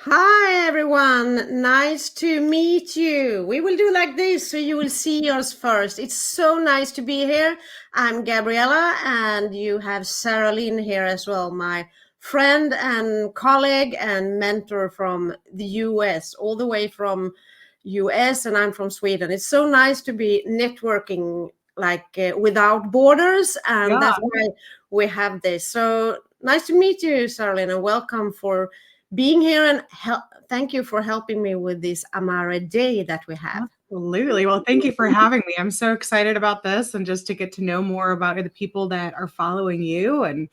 Hi everyone, nice to meet you. We will do like this so you will see us first. It's so nice to be here. I'm Gabriella and you have Sarah Lynn here as well, my friend and colleague and mentor from the US, all the way from US, and I'm from Sweden. It's so nice to be networking without borders, and Yeah, that's why we have this. So nice to meet you, Sarah Lynn, and welcome for being here, and thank you for helping me with this Amare Day that we have. absolutely. Well, thank you for having me. I'm so excited about this and just to get to know more about the people that are following you. And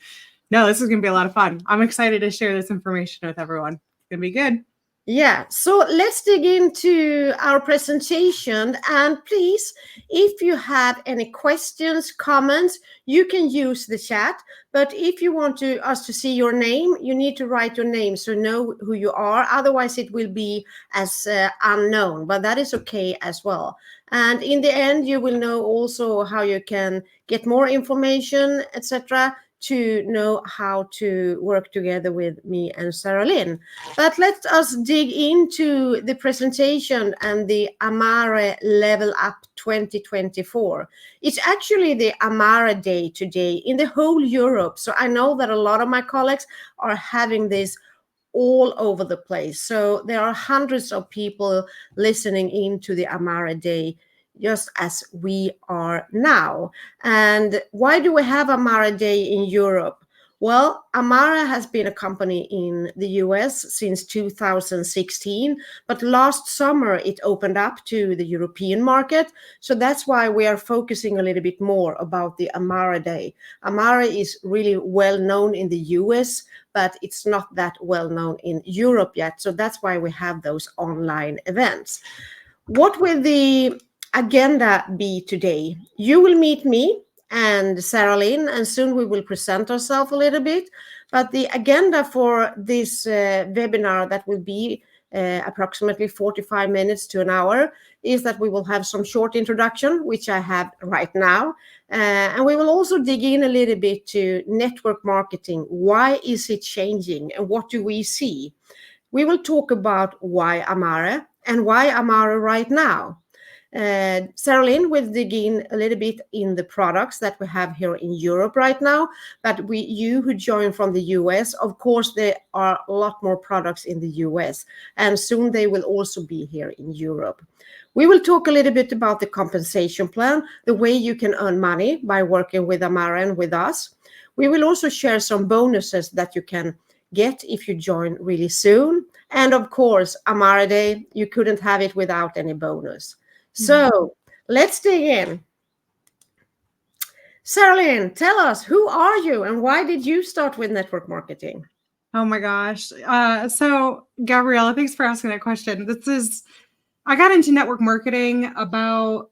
no, this is going to be a lot of fun. I'm excited to share this information with everyone. It's going to be good. Yeah, so let's dig into our presentation. And please, if you have any questions, comments, you can use the chat. But if you want us to see your name, you need to write your name so know who you are. Otherwise, it will be as unknown, but that is okay as well. And in the end, you will know also how you can get more information, etc., to know how to work together with me and Sarah Lynn. But let us dig into the presentation and the Amare Level Up 2024. It's actually the Amare Day today in the whole Europe. So I know that a lot of my colleagues are having this all over the place. So there are hundreds of people listening into the Amare Day, just as we are now. And why do we have Amare Day in Europe? Well, Amare has been a company in the US since 2016, but last summer it opened up to the European market. So that's why we are focusing a little bit more about the Amare Day. Amare is really well known in the US, but it's not that well known in Europe yet. So that's why we have those online events. What will the agenda be today? You will meet me and Sarah Lynn, and soon we will present ourselves a little bit. But the agenda for this webinar, that will be approximately 45 minutes to an hour, is that we will have some short introduction, which I have right now. And we will also dig in a little bit to network marketing. Why is it changing and what do we see? We will talk about why Amare and why Amare right now. Sarah Lynn will dig in a little bit in the products that we have here in Europe right now. But you who join from the US, of course, there are a lot more products in the US, and soon they will also be here in Europe. We will talk a little bit about the compensation plan, the way you can earn money by working with Amare and with us. We will also share some bonuses that you can get if you join really soon. And of course, Amare Day, you couldn't have it without any bonus. So let's dig in. Sarah Lynn, tell us, who are you and why did you start with network marketing? Oh my gosh. So Gabriella, thanks for asking that question. I got into network marketing about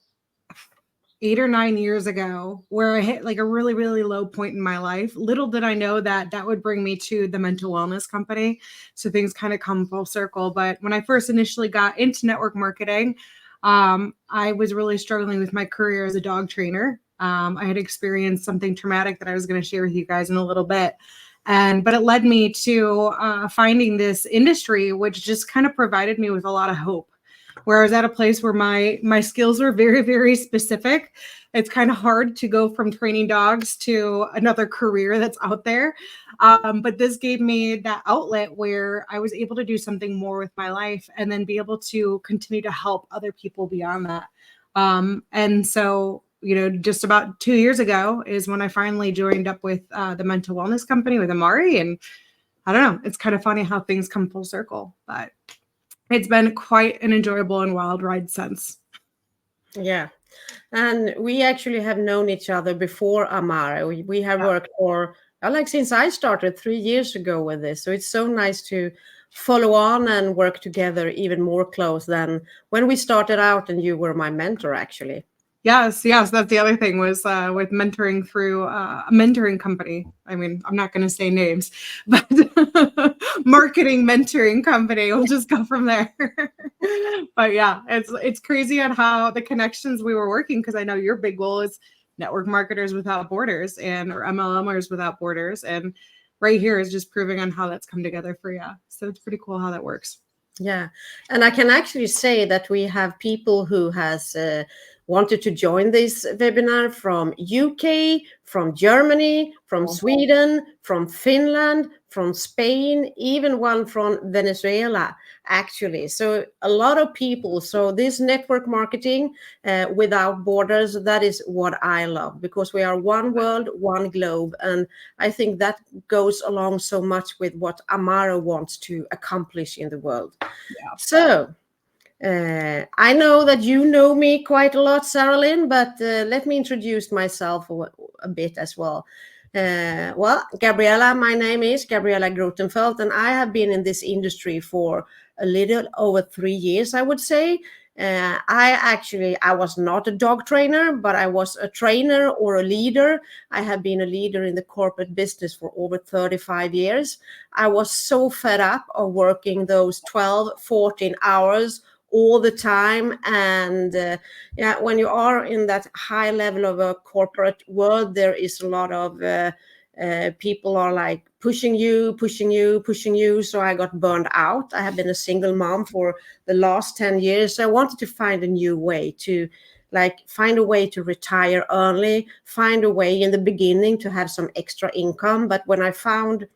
8 or 9 years ago, where I hit like a really, really low point in my life. Little did I know that that would bring me to the mental wellness company. So things kind of come full circle. But when I first initially got into network marketing, I was really struggling with my career as a dog trainer. I had experienced something traumatic that I was going to share with you guys in a little bit. But it led me to finding this industry, which just kind of provided me with a lot of hope. Where I was at a place where my skills were very, very specific. It's kind of hard to go from training dogs to another career that's out there. But this gave me that outlet where I was able to do something more with my life and then be able to continue to help other people beyond that. And so, just about 2 years ago is when I finally joined up with the mental wellness company with Amare. And I don't know, it's kind of funny how things come full circle, but it's been quite an enjoyable and wild ride since. Yeah. And we actually have known each other before Amare. We have worked for, since I started 3 years ago with this. So it's so nice to follow on and work together even more close than when we started out and you were my mentor, actually. Yes. That's the other thing was with mentoring through a mentoring company. I mean, I'm not going to say names, but marketing mentoring company. We'll just go from there. But yeah, it's crazy on how the connections we were working, because I know your big goal is network marketers without borders or MLMers without borders. And right here is just proving on how that's come together for you. So it's pretty cool how that works. Yeah, and I can actually say that we have people who has wanted to join this webinar from UK, from Germany, from Sweden, from Finland, from Spain, even one from Venezuela, actually. So a lot of people. So this network marketing without borders, that is what I love, because we are one world, one globe. And I think that goes along so much with what Amare wants to accomplish in the world. Yeah. So I know that you know me quite a lot, Sarah Lynn, but let me introduce myself a bit as well. Well, Gabriella, my name is Gabriella Grotenfeld, and I have been in this industry for a little over 3 years, I would say. I was not a dog trainer, but I was a trainer or a leader. I have been a leader in the corporate business for over 35 years. I was so fed up of working those 12, 14 hours all the time. And yeah, when you are in that high level of a corporate world, there is a lot of people are like pushing you. So I got burned out. I have been a single mom for the last 10 years. So I wanted to find a new way to find a way to retire early, find a way in the beginning to have some extra income. But when I found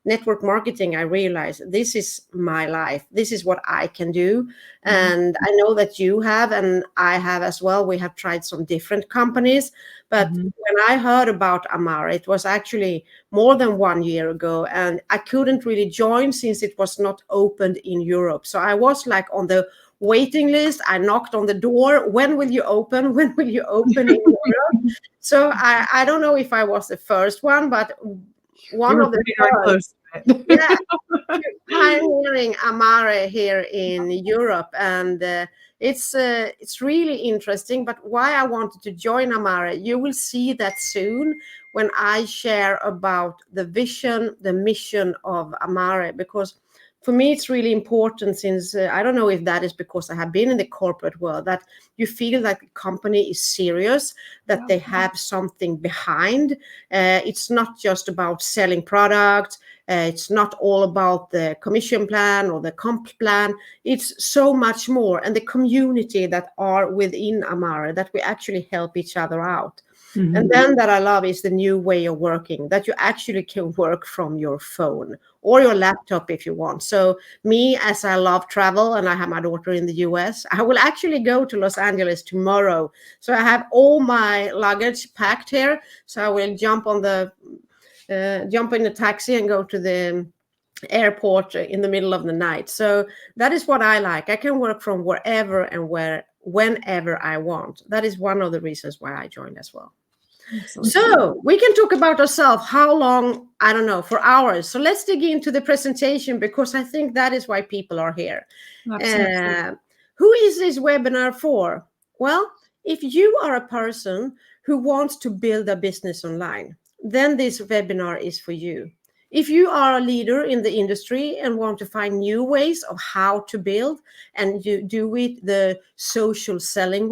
network marketing, I realized this is my life. This is what I can do. And I know that you have, and I have as well. We have tried some different companies. But when I heard about Amare, it was actually more than 1 year ago. And I couldn't really join since it was not opened in Europe. So I was like on the waiting list. I knocked on the door. When will you open? When will you open in Europe? So I don't know if I was the first one, but one of the close to it. Yeah, pioneering Amare here in Europe, and it's really interesting. But why I wanted to join Amare, you will see that soon when I share about the vision, the mission of Amare, because for me it's really important, since I don't know if that is because I have been in the corporate world, that you feel like the company is serious, that they have something behind. It's not just about selling products. It's not all about the commission plan or the comp plan. It's so much more. And the community that are within Amare, that we actually help each other out. And then that I love is the new way of working, that you actually can work from your phone or your laptop if you want. So me, as I love travel and I have my daughter in the US, I will actually go to Los Angeles tomorrow. So I have all my luggage packed here. So I will jump in a taxi and go to the airport in the middle of the night. So that is what I like. I can work from wherever and whenever I want. That is one of the reasons why I joined as well. So we can talk about ourselves. How long? I don't know, for hours. So let's dig into the presentation, because I think that is why people are here. Who is this webinar for? Well, if you are a person who wants to build a business online, then this webinar is for you. If you are a leader in the industry and want to find new ways of how to build and you do it the social selling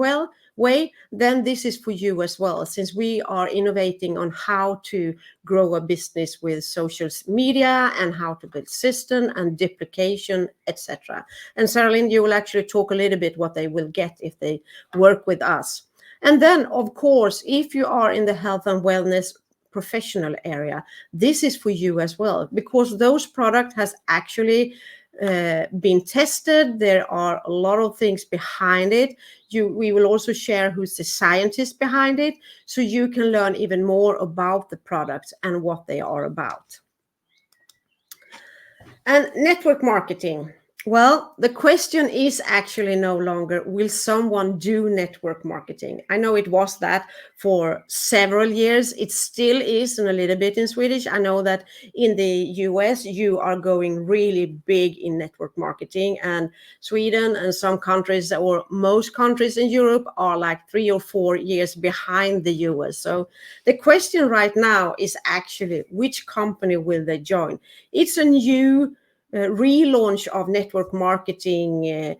way, then this is for you as well, since we are innovating on how to grow a business with social media and how to build system and duplication, etc. And Sarah Lynn, you will actually talk a little bit what they will get if they work with us. And then, of course, if you are in the health and wellness professional area, this is for you as well, because those products has actually been tested. There are a lot of things behind it. We will also share who's the scientist behind it, so you can learn even more about the products and what they are about. And network marketing. Well, the question is actually no longer, will someone do network marketing? I know it was that for several years. It still is, and a little bit in Swedish. I know that in the US, you are going really big in network marketing, and Sweden and some countries, or most countries in Europe, are like 3 or 4 years behind the US. So the question right now is actually, which company will they join? It's a new relaunch of network marketing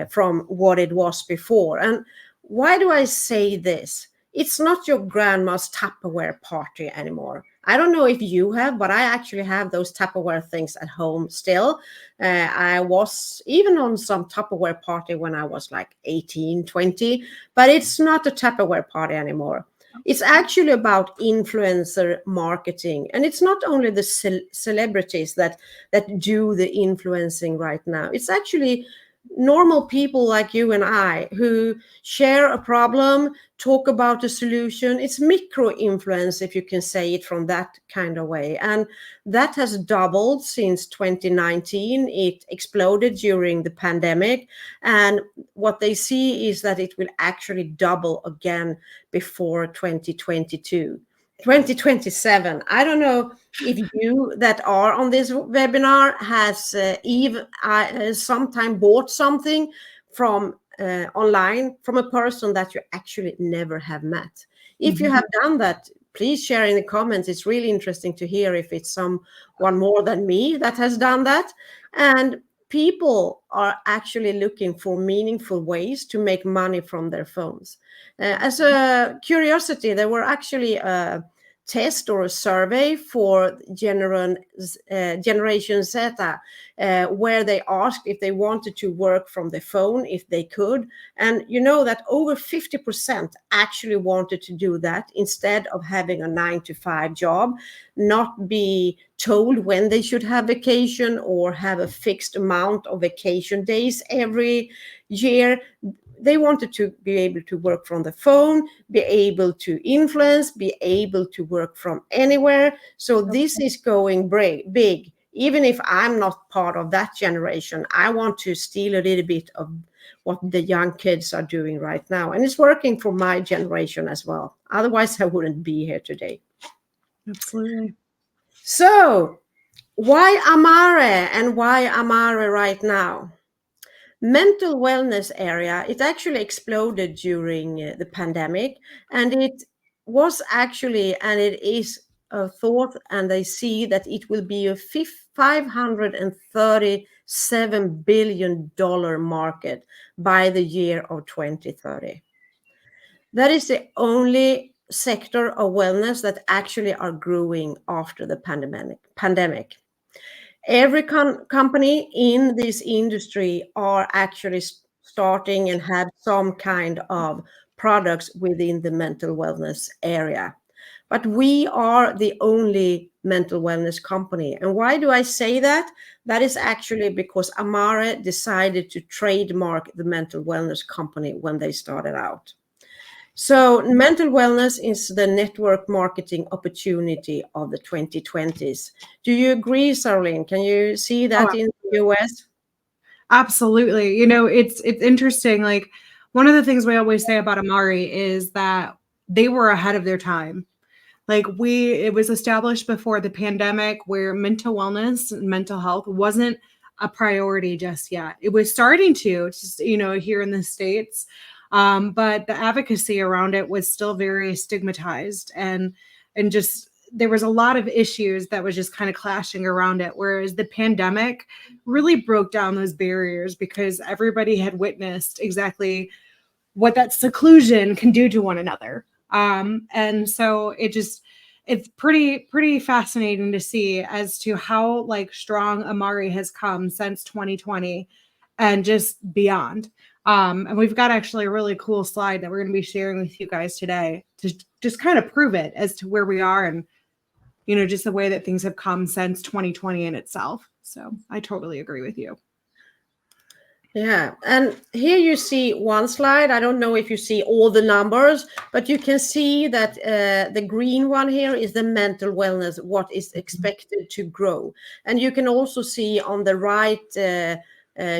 from what it was before. And why do I say this? It's not your grandma's Tupperware party anymore. I don't know if you have, but I actually have those Tupperware things at home still. I was even on some Tupperware party when I was like 18, 20, but it's not a Tupperware party anymore. It's actually about influencer marketing, and it's not only the celebrities that do the influencing right now. It's actually normal people like you and I who share a problem, talk about the solution. It's micro influence, if you can say it from that kind of way. And that has doubled since 2019. It exploded during the pandemic. And what they see is that it will actually double again before 2022. 2027. I don't know if you that are on this webinar has Eve sometime bought something from online from a person that you actually never have met. If you have done that, please share in the comments. It's really interesting to hear if it's someone more than me that has done that. And people are actually looking for meaningful ways to make money from their phones. As a curiosity, there were actually a test or a survey for Generation Z, where they asked if they wanted to work from the phone, if they could. And you know that over 50% actually wanted to do that instead of having a 9 to 5 job, not be told when they should have vacation or have a fixed amount of vacation days every year. They wanted to be able to work from the phone, be able to influence, be able to work from anywhere. So this is going big. Even if I'm not part of that generation, I want to steal a little bit of what the young kids are doing right now. And it's working for my generation as well. Otherwise, I wouldn't be here today. Absolutely. So why Amare, and why Amare right now? Mental wellness area, it actually exploded during the pandemic, and it was actually, and it is a thought, and they see that it will be a $537 billion market by the year of 2030. That is the only sector of wellness that actually are growing after the pandemic. Every company in this industry are actually starting and have some kind of products within the mental wellness area. But we are the only mental wellness company. And why do I say that? That is actually because Amare decided to trademark the mental wellness company when they started out. So mental wellness is the network marketing opportunity of the 2020s. Do you agree, Sarlene? Can you see that in the US? Absolutely. It's interesting. Like, one of the things we always say about Amare is that they were ahead of their time. Like, it was established before the pandemic, where mental wellness and mental health wasn't a priority just yet. It was starting to, just, here in the States. But the advocacy around it was still very stigmatized, and just there was a lot of issues that was just kind of clashing around it. Whereas the pandemic really broke down those barriers, because everybody had witnessed exactly what that seclusion can do to one another. And so it's pretty fascinating to see as to how strong Amare has come since 2020 and just beyond. And we've got actually a really cool slide that we're going to be sharing with you guys today to just kind of prove it as to where we are, and just the way that things have come since 2020 in itself. So I totally agree with you. Yeah, and here you see one slide. I don't know if you see all the numbers, but you can see that the green one here is the mental wellness, what is expected to grow. And you can also see on the right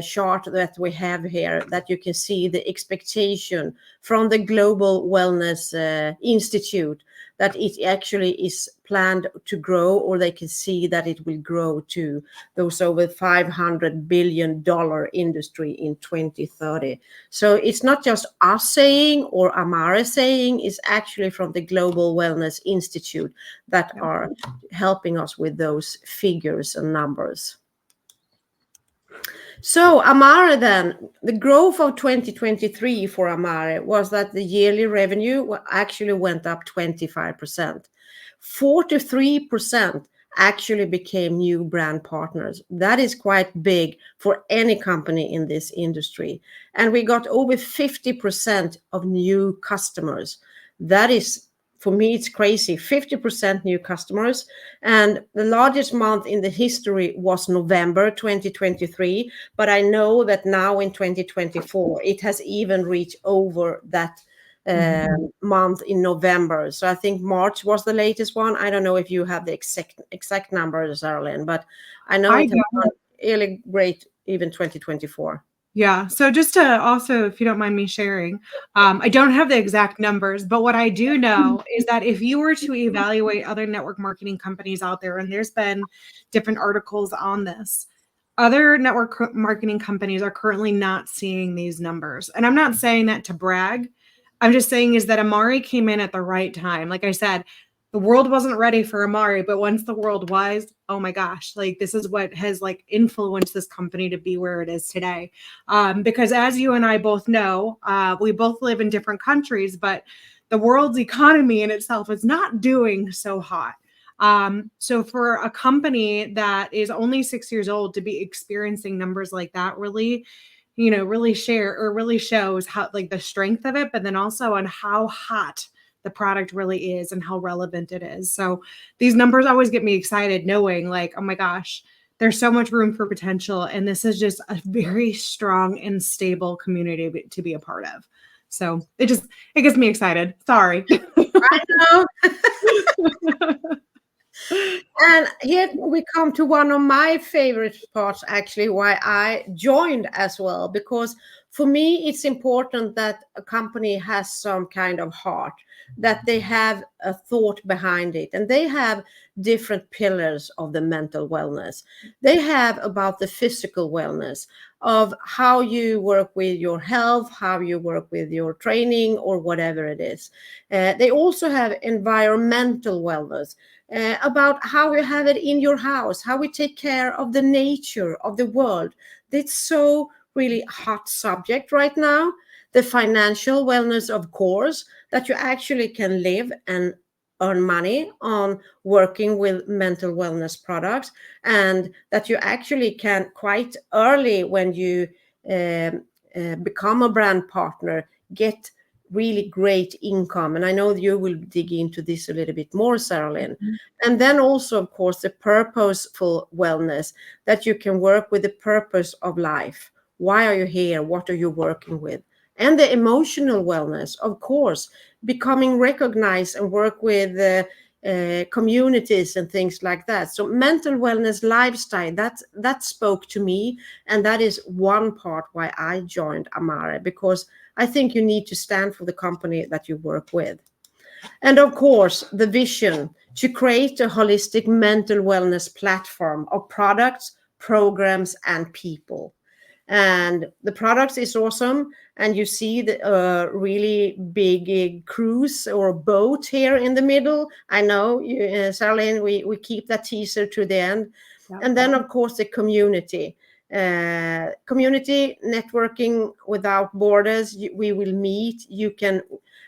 chart that we have here that you can see the expectation from the Global Wellness Institute that it actually is planned to grow, or they can see that it will grow to those over $500 billion industry in 2030. So it's not just us saying or Amare saying, it's actually from the Global Wellness Institute that are helping us with those figures and numbers. So Amare then, the growth of 2023 for Amare was that the yearly revenue actually went up 25%. 43% actually became new brand partners. That is quite big for any company in this industry. And we got over 50% of new customers. That is, for me, it's crazy. 50% new customers. And the largest month in the history was November 2023. But I know that now in 2024, it has even reached over that month in November. So I think March was the latest one. I don't know if you have the exact numbers, Saralyn, but I know I it has don't. gone really great even 2024. Yeah. So just to also, if you don't mind me sharing, I don't have the exact numbers, but what I do know is that if you were to evaluate other network marketing companies out there, and there's been different articles on this, other network marketing companies are currently not seeing these numbers. And I'm not saying that to brag. I'm just saying is that Amare came in at the right time. Like I said, the world wasn't ready for Amare, but once the world was, oh my gosh, like this is what has like influenced this company to be where it is today. Because as you and I both know, we both live in different countries, but the world's economy in itself is not doing so hot. So for a company that is only 6 years old to be experiencing numbers like that really, really shows how like the strength of it, but then also on how hot the product really is and how relevant it is. So these numbers always get me excited knowing like, oh my gosh, there's so much room for potential. And this is just a very strong and stable community to be a part of. So it gets me excited. Sorry. I know. And here we come to one of my favorite parts, actually, why I joined as well. Because for me, it's important that a company has some kind of heart, that they have a thought behind it. And they have different pillars of the mental wellness. They have about the physical wellness of how you work with your health, how you work with your training, or whatever it is. They also have environmental wellness, about how you have it in your house, how we take care of the nature of the world. It's so really hot subject right now. The financial wellness, of course, that you actually can live and earn money on working with mental wellness products, and that you actually can quite early when you become a brand partner get really great income. And I know you will dig into this a little bit more, Saralyn. And then also, of course, the purposeful wellness, that you can work with the purpose of life. Why are you here? What are you working with? And the emotional wellness, of course, becoming recognized and work with communities and things like that. So mental wellness lifestyle, that spoke to me. And that is one part why I joined Amare, because I think you need to stand for the company that you work with. And of course, the vision to create a holistic mental wellness platform of products, programs, and people. And the products is awesome. And you see the really big cruise or boat here in the middle. I know, Saralyn, we keep that teaser to the end. Yeah. And then, of course, the community. Community networking without borders. We will meet. You can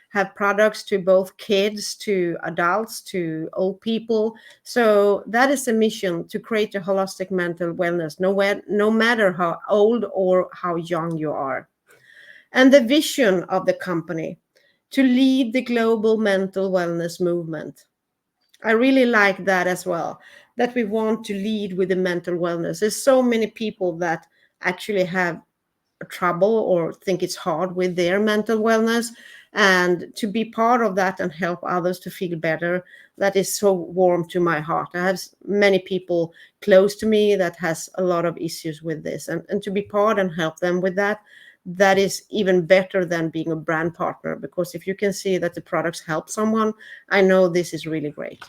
have products to both kids, to adults, to old people. So that is the mission, to create a holistic mental wellness, no matter how old or how young you are. And the vision of the company, to lead the global mental wellness movement. I really like that as well, that we want to lead with the mental wellness. There's so many people that actually have trouble or think it's hard with their mental wellness, and to be part of that and help others to feel better, that is so warm to my heart. I have many people close to me that has a lot of issues with this, and to be part and help them with that, that is even better than being a brand partner, because if you can see that the products help someone, I know this is really great.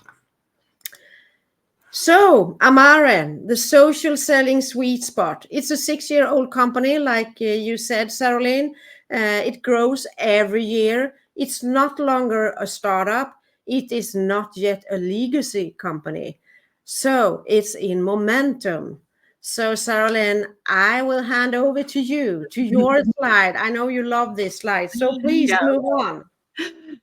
So, Amare, the social selling sweet spot. It's a 6-year-old company, like you said, Saralyn. It grows every year. It's not longer a startup. It is not yet a legacy company. So, it's in momentum. So, Saralyn, I will hand over to you, to your slide. I know you love this slide. So, please move on.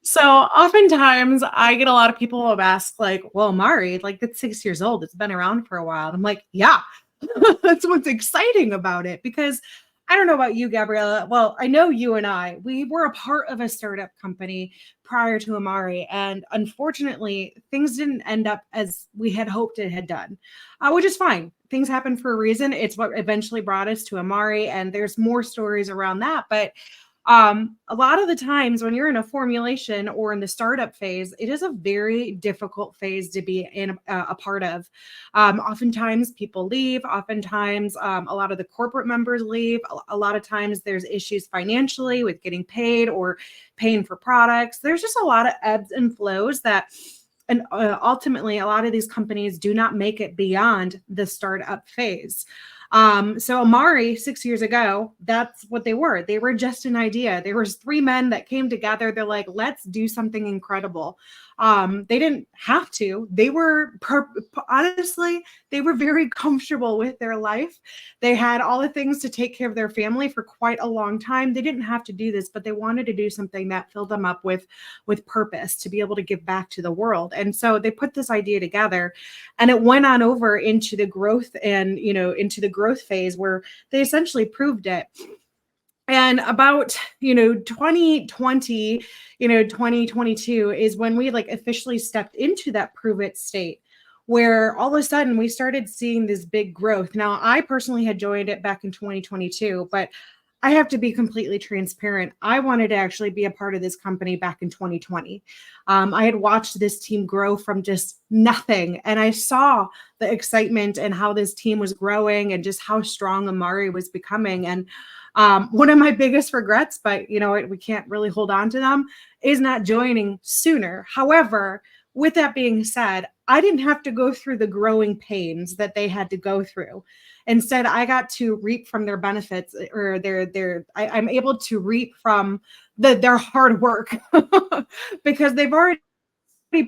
So oftentimes I get a lot of people who ask like, well, Amare, like it's 6 years old. It's been around for a while. And I'm like, yeah, that's what's exciting about it. Because I don't know about you, Gabriella. Well, I know you and we were a part of a startup company prior to Amare. And unfortunately, things didn't end up as we had hoped it had done, which is fine. Things happen for a reason. It's what eventually brought us to Amare. And there's more stories around that. But a lot of the times when you're in a formulation or in the startup phase, it is a very difficult phase to be in a part of. Oftentimes people leave. Oftentimes a lot of the corporate members leave. A lot of times there's issues financially with getting paid or paying for products. There's just a lot of ebbs and flows and ultimately a lot of these companies do not make it beyond the startup phase. So Amare 6 years ago, that's what they were. They were just an idea. There was 3 men that came together. They're like, let's do something incredible. They didn't have to. They were honestly, they were very comfortable with their life. They had all the things to take care of their family for quite a long time. They didn't have to do this, but they wanted to do something that filled them up with purpose to be able to give back to the world. And so they put this idea together, and it went on over into the growth and into the growth phase where they essentially proved it. And about 2020, 2022 is when we like officially stepped into that prove it state, where all of a sudden we started seeing this big growth. Now, I personally had joined it back in 2022, but I have to be completely transparent. I wanted to actually be a part of this company back in 2020. I had watched this team grow from just nothing, and I saw the excitement and how this team was growing and just how strong Amare was becoming. And one of my biggest regrets, but we can't really hold on to them, is not joining sooner. However, with that being said, I didn't have to go through the growing pains that they had to go through. Instead, I got to reap from their benefits, or I'm able to reap from their hard work because they've already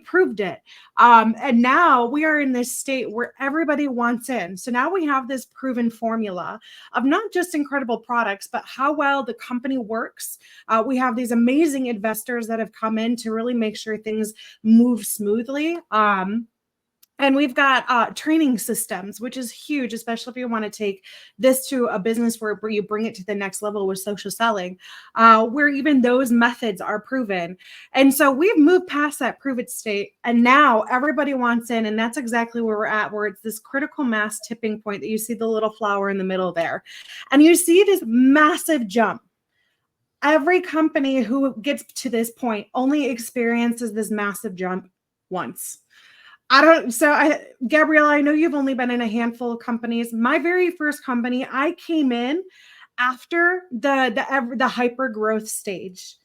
proved it. And now we are in this state where everybody wants in. So now we have this proven formula of not just incredible products, but how well the company works. We have these amazing investors that have come in to really make sure things move smoothly. And we've got training systems, which is huge, especially if you want to take this to a business where you bring it to the next level with social selling, where even those methods are proven. And so we've moved past that prove it state, and now everybody wants in, and that's exactly where we're at, where it's this critical mass tipping point that you see the little flower in the middle there. And you see this massive jump. Every company who gets to this point only experiences this massive jump once. Gabriella, I know you've only been in a handful of companies. My very first company, I came in after the hyper growth stage,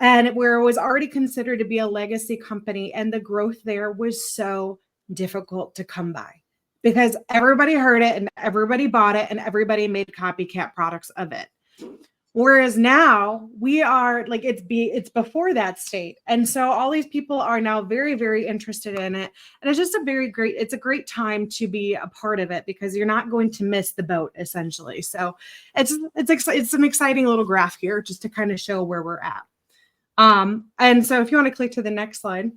and where it was already considered to be a legacy company, and the growth there was so difficult to come by because everybody heard it and everybody bought it and everybody made copycat products of it. Whereas now we are like, it's before that state. And so all these people are now very, very interested in it. And it's just it's a great time to be a part of it because you're not going to miss the boat essentially. So it's an exciting little graph here just to kind of show where we're at. And so if you want to click to the next slide.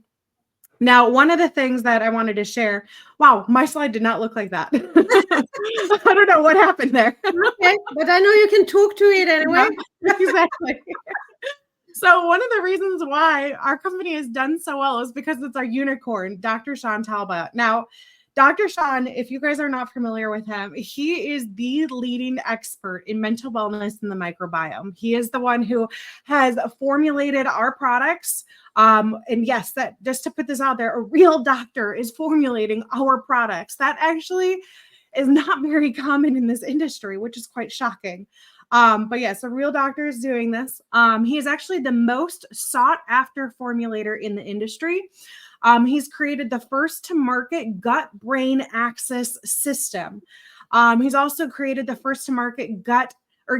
Now, one of the things that I wanted to share, wow, my slide did not look like that. I don't know what happened there. Okay, but I know you can talk to it anyway. Yeah, exactly. So one of the reasons why our company has done so well is because it's our unicorn, Dr. Sean Talbot. Now, Dr. Sean, if you guys are not familiar with him, he is the leading expert in mental wellness and the microbiome. He is the one who has formulated our products. And yes, that just to put this out there, a real doctor is formulating our products. That actually is not very common in this industry, which is quite shocking. But yes, a real doctor is doing this. He is actually the most sought after formulator in the industry. He's created the first to market gut-brain axis system. He's also created the first to market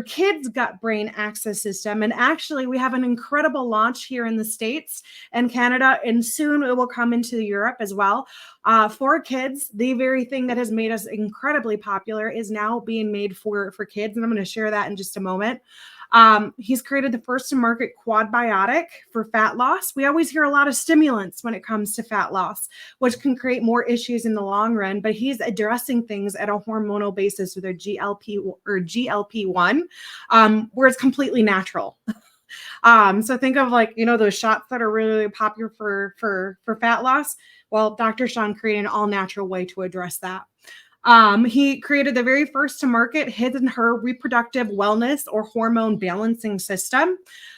kids gut-brain axis system. And actually, we have an incredible launch here in the States and Canada, and soon it will come into Europe as well. For kids, the very thing that has made us incredibly popular is now being made for kids. And I'm going to share that in just a moment. He's created the first to market quad biotic for fat loss. We always hear a lot of stimulants when it comes to fat loss, which can create more issues in the long run, but he's addressing things at a hormonal basis with a GLP-1, where it's completely natural. So think of like, those shots that are really popular for fat loss. Well, Dr. Sean created an all natural way to address that. He created the very first to market his and her reproductive wellness or hormone balancing system,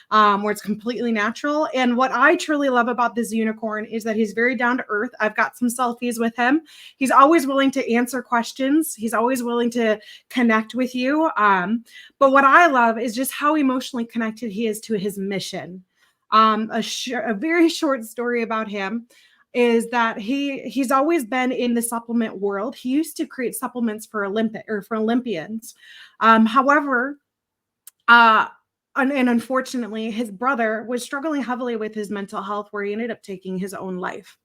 where it's completely natural. And what I truly love about this unicorn is that he's very down to earth. I've got some selfies with him. He's always willing to answer questions. He's always willing to connect with you. But what I love is just how emotionally connected he is to his mission. A very short story about him is that he's always been in the supplement world. He used to create supplements for Olympians. However, and unfortunately, his brother was struggling heavily with his mental health, where he ended up taking his own life.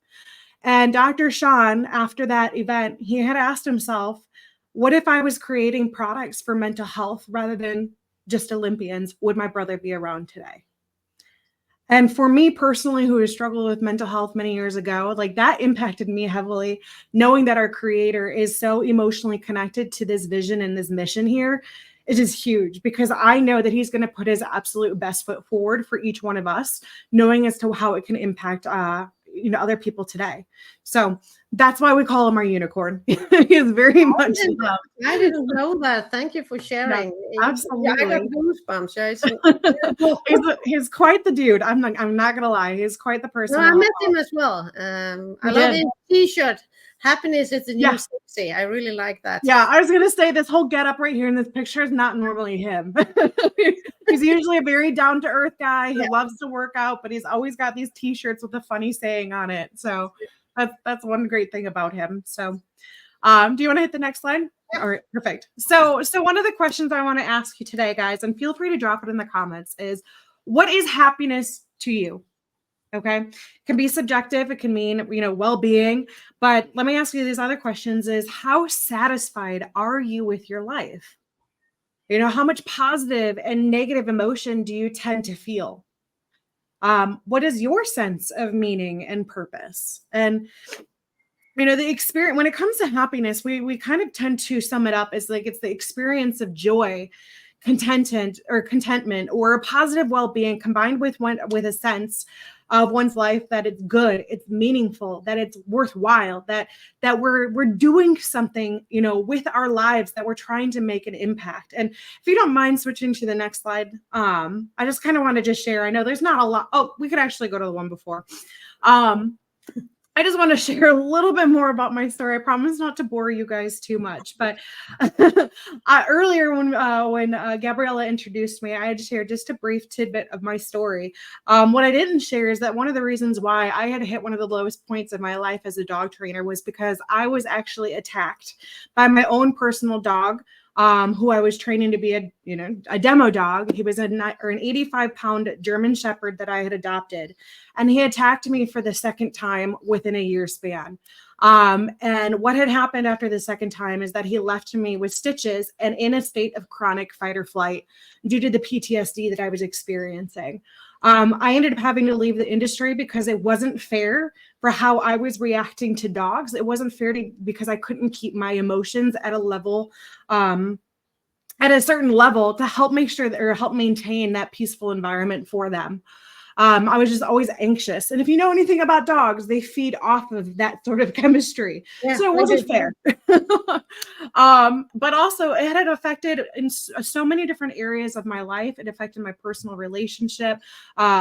And Dr. Sean, after that event, he had asked himself, what if I was creating products for mental health rather than just Olympians? Would my brother be around today? And for me personally, who has struggled with mental health many years ago, like that impacted me heavily, knowing that our creator is so emotionally connected to this vision and this mission here. It is huge, because I know that he's going to put his absolute best foot forward for each one of us, knowing as to how it can impact other people today. So that's why we call him our unicorn. He is very much loved. I didn't know that. Thank you for sharing. Yeah, absolutely. I got goosebumps. He's quite the dude. I'm not gonna lie. He's quite the person. No, I met him as well. I love his t-shirt. Happiness is the new sexy. I really like that. Yeah, I was gonna say this whole getup right here in this picture is not normally him. He's usually a very down-to-earth guy who loves to work out, but he's always got these t-shirts with a funny saying on it. So that's one great thing about him. So do you want to hit the next slide? All right, perfect. So one of the questions I want to ask you today, guys, and feel free to drop it in the comments, is what is happiness to you? Okay. It can be subjective. It can mean, well-being, but let me ask you these other questions: is how satisfied are you with your life? How much positive and negative emotion do you tend to feel? What is your sense of meaning and purpose? And the experience, when it comes to happiness, we kind of tend to sum it up as like it's the experience of joy, contentment, or a positive well-being combined with a sense of one's life that it's good, it's meaningful, that it's worthwhile, that we're doing something, with our lives, that we're trying to make an impact. And if you don't mind switching to the next slide, I just kind of want to just share. I know there's not a lot. Oh, we could actually go to the one before. I just want to share a little bit more about my story. I promise not to bore you guys too much, but earlier when Gabriella introduced me, I had shared just a brief tidbit of my story. What I didn't share is that one of the reasons why I had hit one of the lowest points of my life as a dog trainer was because I was actually attacked by my own personal dog, who I was training to be a demo dog. He was an 85-pound German Shepherd that I had adopted, and he attacked me for the second time within a year span. And what had happened after the second time is that he left me with stitches and in a state of chronic fight or flight due to the PTSD that I was experiencing. I ended up having to leave the industry because it wasn't fair for how I was reacting to dogs. It wasn't fair because I couldn't keep my emotions at a level, at a certain level, to help make sure or help maintain that peaceful environment for them. I was just always anxious. And if you know anything about dogs, they feed off of that sort of chemistry. Yeah, so it wasn't fair. But also it had affected in so many different areas of my life. It affected my personal relationship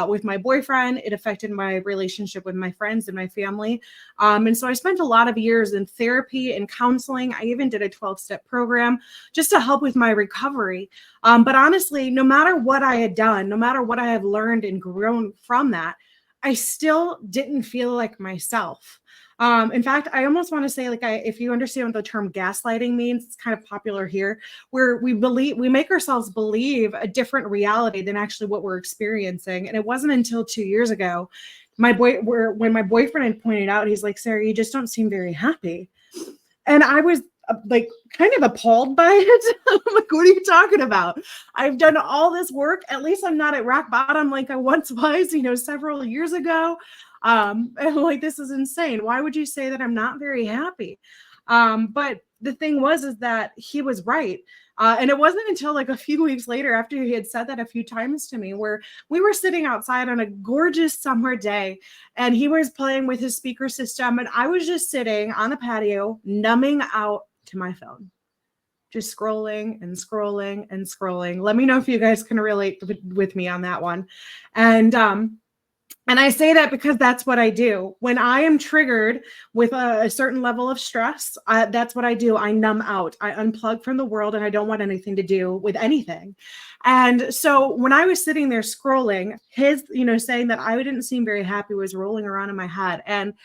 with my boyfriend. It affected my relationship with my friends and my family. And so I spent a lot of years in therapy and counseling. I even did a 12-step program just to help with my recovery. But honestly, no matter what I had done, no matter what I have learned and grown from that, I still didn't feel like myself. In fact, I almost want to say, if you understand what the term gaslighting means, it's kind of popular here, where we make ourselves believe a different reality than actually what we're experiencing. And it wasn't until 2 years ago, when my boyfriend had pointed out, he's like, "Sarah, you just don't seem very happy." And I was like kind of appalled by it. I'm like, what are you talking about? I've done all this work. At least I'm not at rock bottom like I once was, several years ago. And like, this is insane. Why would you say that I'm not very happy? But the thing is that he was right. And it wasn't until like a few weeks later, after he had said that a few times to me, where we were sitting outside on a gorgeous summer day and he was playing with his speaker system. And I was just sitting on the patio, numbing out to my phone, just scrolling and scrolling and scrolling. Let me know if you guys can relate with me on that one. And I say that because that's what I do. When I am triggered with a certain level of stress, that's what I do. I numb out. I unplug from the world and I don't want anything to do with anything. And so when I was sitting there scrolling, his, saying that I didn't seem very happy was rolling around in my head. And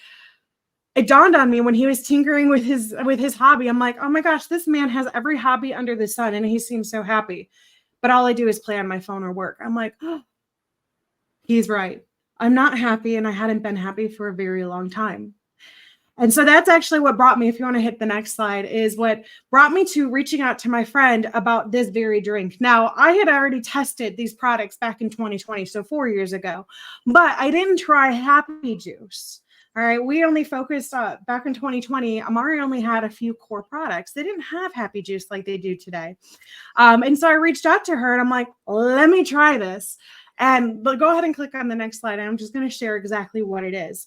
it dawned on me when he was tinkering with his hobby. I'm like, oh my gosh, this man has every hobby under the sun and he seems so happy. But all I do is play on my phone or work. I'm like, oh, he's right. I'm not happy and I hadn't been happy for a very long time. And so that's actually what brought me, if you want to hit the next slide, is what brought me to reaching out to my friend about this very drink. Now, I had already tested these products back in 2020, so 4 years ago, but I didn't try Happy Juice. All right, we only focused back in 2020. Amare only had a few core products. They didn't have Happy Juice like they do today. And so I reached out to her and I'm like, let me try this. But go ahead and click on the next slide. I'm just going to share exactly what it is.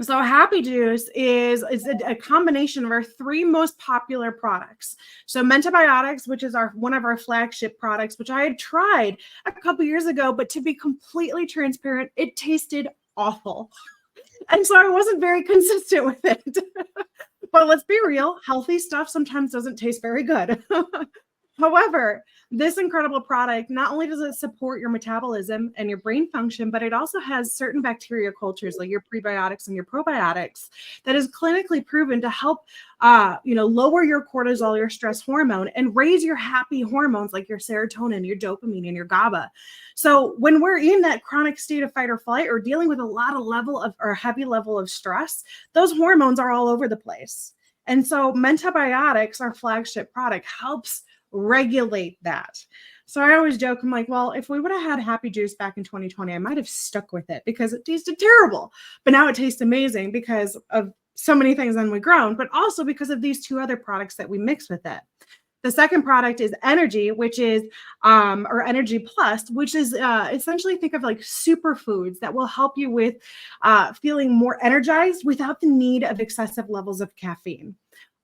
So Happy Juice is a combination of our 3 most popular products. So Mentabiotics, which is one of our flagship products, which I had tried a couple years ago, but to be completely transparent, it tasted awful. And so I wasn't very consistent with it. But let's be real, healthy stuff sometimes doesn't taste very good. However, this incredible product, not only does it support your metabolism and your brain function, but it also has certain bacteria cultures like your prebiotics and your probiotics that is clinically proven to help, lower your cortisol, your stress hormone, and raise your happy hormones like your serotonin, your dopamine, and your GABA. So when we're in that chronic state of fight or flight or dealing with a lot of heavy level of stress, those hormones are all over the place. And so Mentabiotics, our flagship product, helps regulate that. So I always joke, I'm like, well, if we would have had Happy Juice back in 2020, I might have stuck with it because it tasted terrible. But now it tastes amazing because of so many things that we've grown, but also because of these 2 other products that we mix with it. The second product is Energy, which is, or Energy Plus, which is essentially, think of like superfoods that will help you with feeling more energized without the need of excessive levels of caffeine.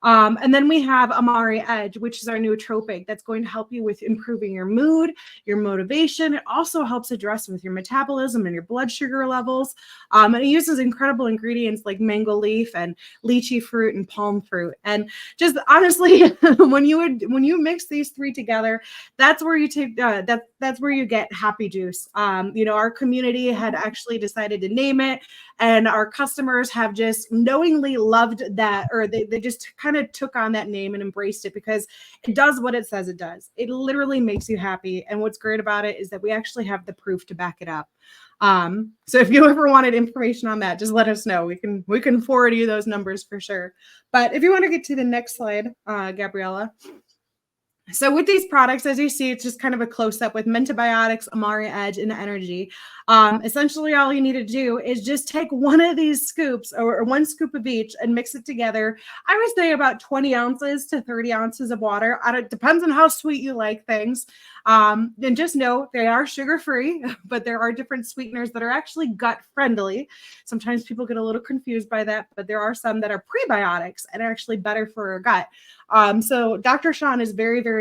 And then we have Amare Edge, which is our nootropic that's going to help you with improving your mood, your motivation. It also helps address with your metabolism and your blood sugar levels. And it uses incredible ingredients like mango leaf and lychee fruit and palm fruit. And just honestly, when you mix these 3 together, that's where you take that's where you get Happy Juice. Our community had actually decided to name it, and our customers have just knowingly loved that, or they just kind of took on that name and embraced it because it does what it says it does. It literally makes you happy. And what's great about it is that we actually have the proof to back it up. So if you ever wanted information on that, just let us know. We can forward you those numbers for sure. But if you want to get to the next slide, Gabriella. So with these products, as you see, it's just kind of a close-up with Mentabiotics, Amare Edge, and Energy. Essentially, all you need to do is just take one of these scoops or 1 scoop of each and mix it together. I would say about 20 ounces to 30 ounces of water. It depends on how sweet you like things. And just know they are sugar-free, but there are different sweeteners that are actually gut-friendly. Sometimes people get a little confused by that, but there are some that are prebiotics and are actually better for your gut. So Dr. Sean is very, very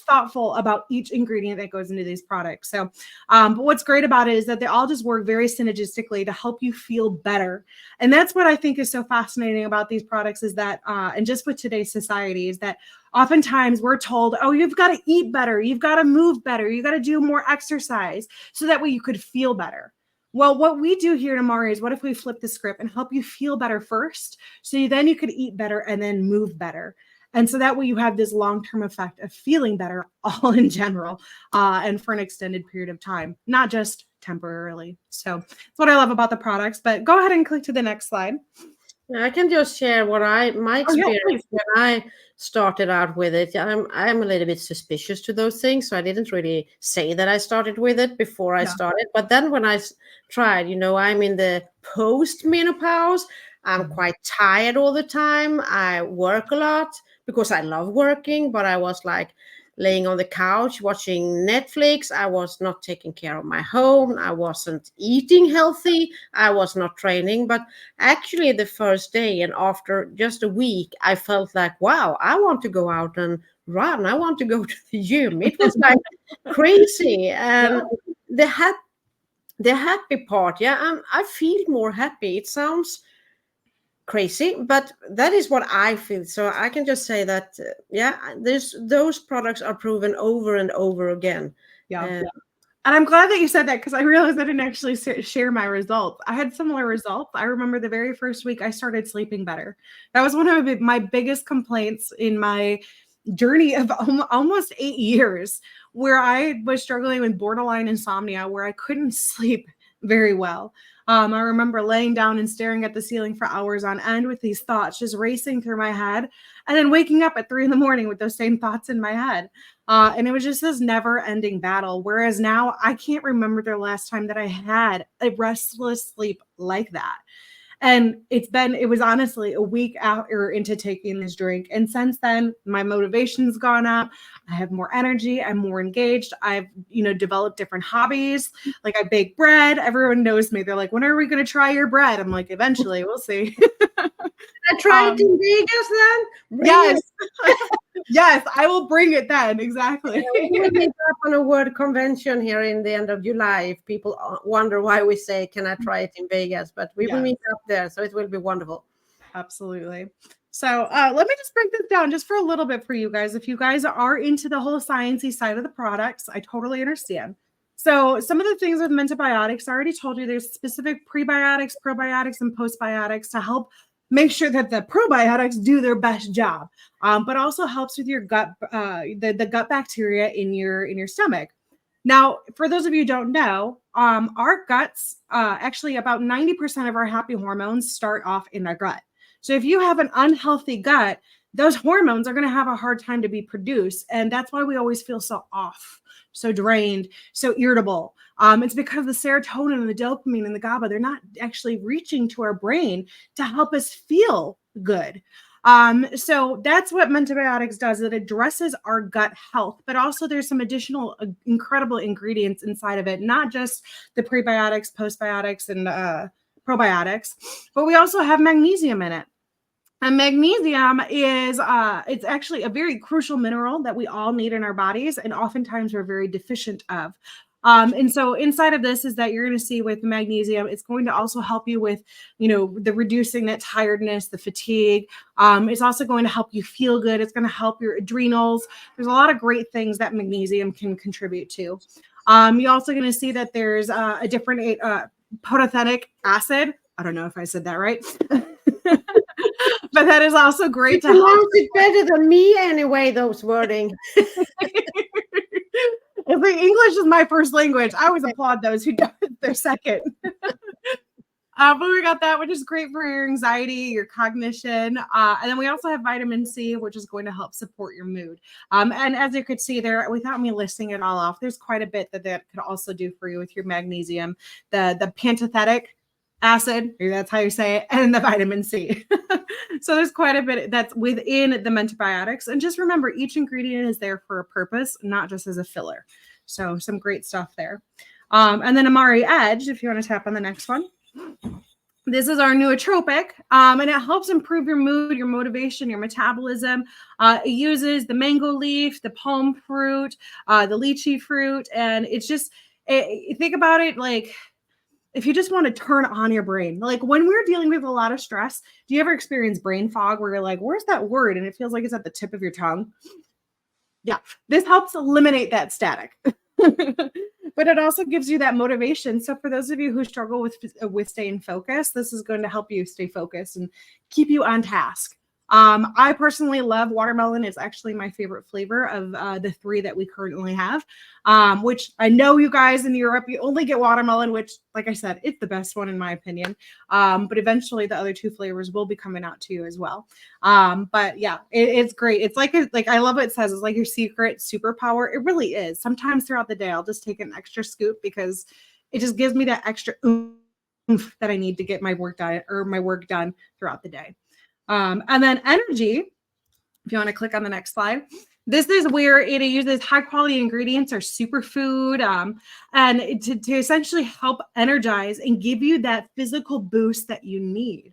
thoughtful about each ingredient that goes into these products. So, but what's great about it is that they all just work very synergistically to help you feel better. And that's what I think is so fascinating about these products is that, and just with today's society is that oftentimes we're told, oh, you've got to eat better. You've got to move better. You got to do more exercise so that way you could feel better. Well, what we do here at Amare is what if we flip the script and help you feel better first, so then you could eat better and then move better. And so that way you have this long-term effect of feeling better all in general and for an extended period of time, not just temporarily. So that's what I love about the products. But go ahead and click to the next slide. I can just share my Oh, yeah, experience please. when I started out with it. I'm a little bit suspicious to those things, so I didn't really say that I started with it before I Yeah. started. But then when I tried, I'm in the post menopause. I'm Mhm. quite tired all the time. I work a lot because I love working, but I was like laying on the couch watching Netflix. I was not taking care of my home. I wasn't eating healthy. I was not training, but actually the first day and after just a week I felt like, wow, I want to go out and run. I want to go to the gym. It was like crazy. Yeah. And the happy part, yeah, I feel more happy. It sounds crazy, but that is what I feel. So I can just say that, yeah, there's those products are proven over and over again. Yeah. uh, And I'm glad that you said that, because I realized I didn't actually share my results. I had similar results. I remember the very first week I started sleeping better. That was one of my biggest complaints in my journey of almost 8 years, where I was struggling with borderline insomnia, where I couldn't sleep very well. I remember laying down and staring at the ceiling for hours on end with these thoughts just racing through my head, and then waking up at 3 a.m. with those same thoughts in my head. And it was just this never ending battle. Whereas now I can't remember the last time that I had a restless sleep like that. And it was honestly a week after into taking this drink. And since then, my motivation's gone up. I have more energy. I'm more engaged. I've, developed different hobbies. Like, I bake bread. Everyone knows me. They're like, when are we going to try your bread? I'm like, eventually, we'll see. I try it in Vegas then. Bring Yes. it. Yes, I will bring it then. Exactly. We will meet up on a word convention here in the end of July. If people wonder why we say, "Can I try it in Vegas?" But we will Yes. meet up there, so it will be wonderful. Absolutely. So let me just break this down just for a little bit for you guys. If you guys are into the whole sciencey side of the products, I totally understand. So some of the things with mentobiotics, I already told you there's specific prebiotics, probiotics, and postbiotics to help make sure that the probiotics do their best job, but also helps with your gut, the gut bacteria in your stomach. Now, for those of you who don't know, our guts, actually about 90% of our happy hormones start off in our gut. So if you have an unhealthy gut, those hormones are going to have a hard time to be produced. And that's why we always feel so off, so drained, so irritable. It's because the serotonin and the dopamine and the GABA, they're not actually reaching to our brain to help us feel good. So that's what mentobiotics does. It addresses our gut health, but also there's some additional incredible ingredients inside of it, not just the prebiotics, postbiotics, and probiotics, but we also have magnesium in it. And magnesium is it's actually a very crucial mineral that we all need in our bodies, and oftentimes we're very deficient of. And so inside of this is that you're going to see with magnesium, it's going to also help you with, the reducing that tiredness, the fatigue. It's also going to help you feel good. It's going to help your adrenals. There's a lot of great things that magnesium can contribute to. You're also going to see that there's a different protothenic acid. I don't know if I said that right. But that is also You great to help. pronounce it better than me anyway, those wording. If the English is my first language, I always applaud those who do it their second. But we got that, which is great for your anxiety, your cognition. And then we also have vitamin C, which is going to help support your mood. And as you could see there, without me listing it all off, there's quite a bit that could also do for you with your magnesium, the pantothenic acid, or that's how you say it, and the vitamin C. So there's quite a bit that's within the mentobiotics. And just remember, each ingredient is there for a purpose, not just as a filler. So some great stuff there. And then Amare Edge, if you want to tap on the next one. This is our nootropic, and it helps improve your mood, your motivation, your metabolism. It uses the mango leaf, the palm fruit, the lychee fruit, and it's just, think about it like, if you just want to turn on your brain, like when we're dealing with a lot of stress, do you ever experience brain fog where you're like, where's that word? And it feels like it's at the tip of your tongue. Yeah, this helps eliminate that static. But it also gives you that motivation. So for those of you who struggle with staying focused, this is going to help you stay focused and keep you on task. I personally love watermelon. It's actually my favorite flavor of the 3 that we currently have, which I know you guys in Europe, you only get watermelon, which, like I said, it's the best one in my opinion. But eventually the other 2 flavors will be coming out to you as well. But yeah, it's great. It's like I love what it says. It's like your secret superpower. It really is. Sometimes throughout the day, I'll just take an extra scoop because it just gives me that extra oomph that I need to get my work done throughout the day. And then energy, if you want to click on the next slide, this is where it uses high quality ingredients or superfood, and to essentially help energize and give you that physical boost that you need.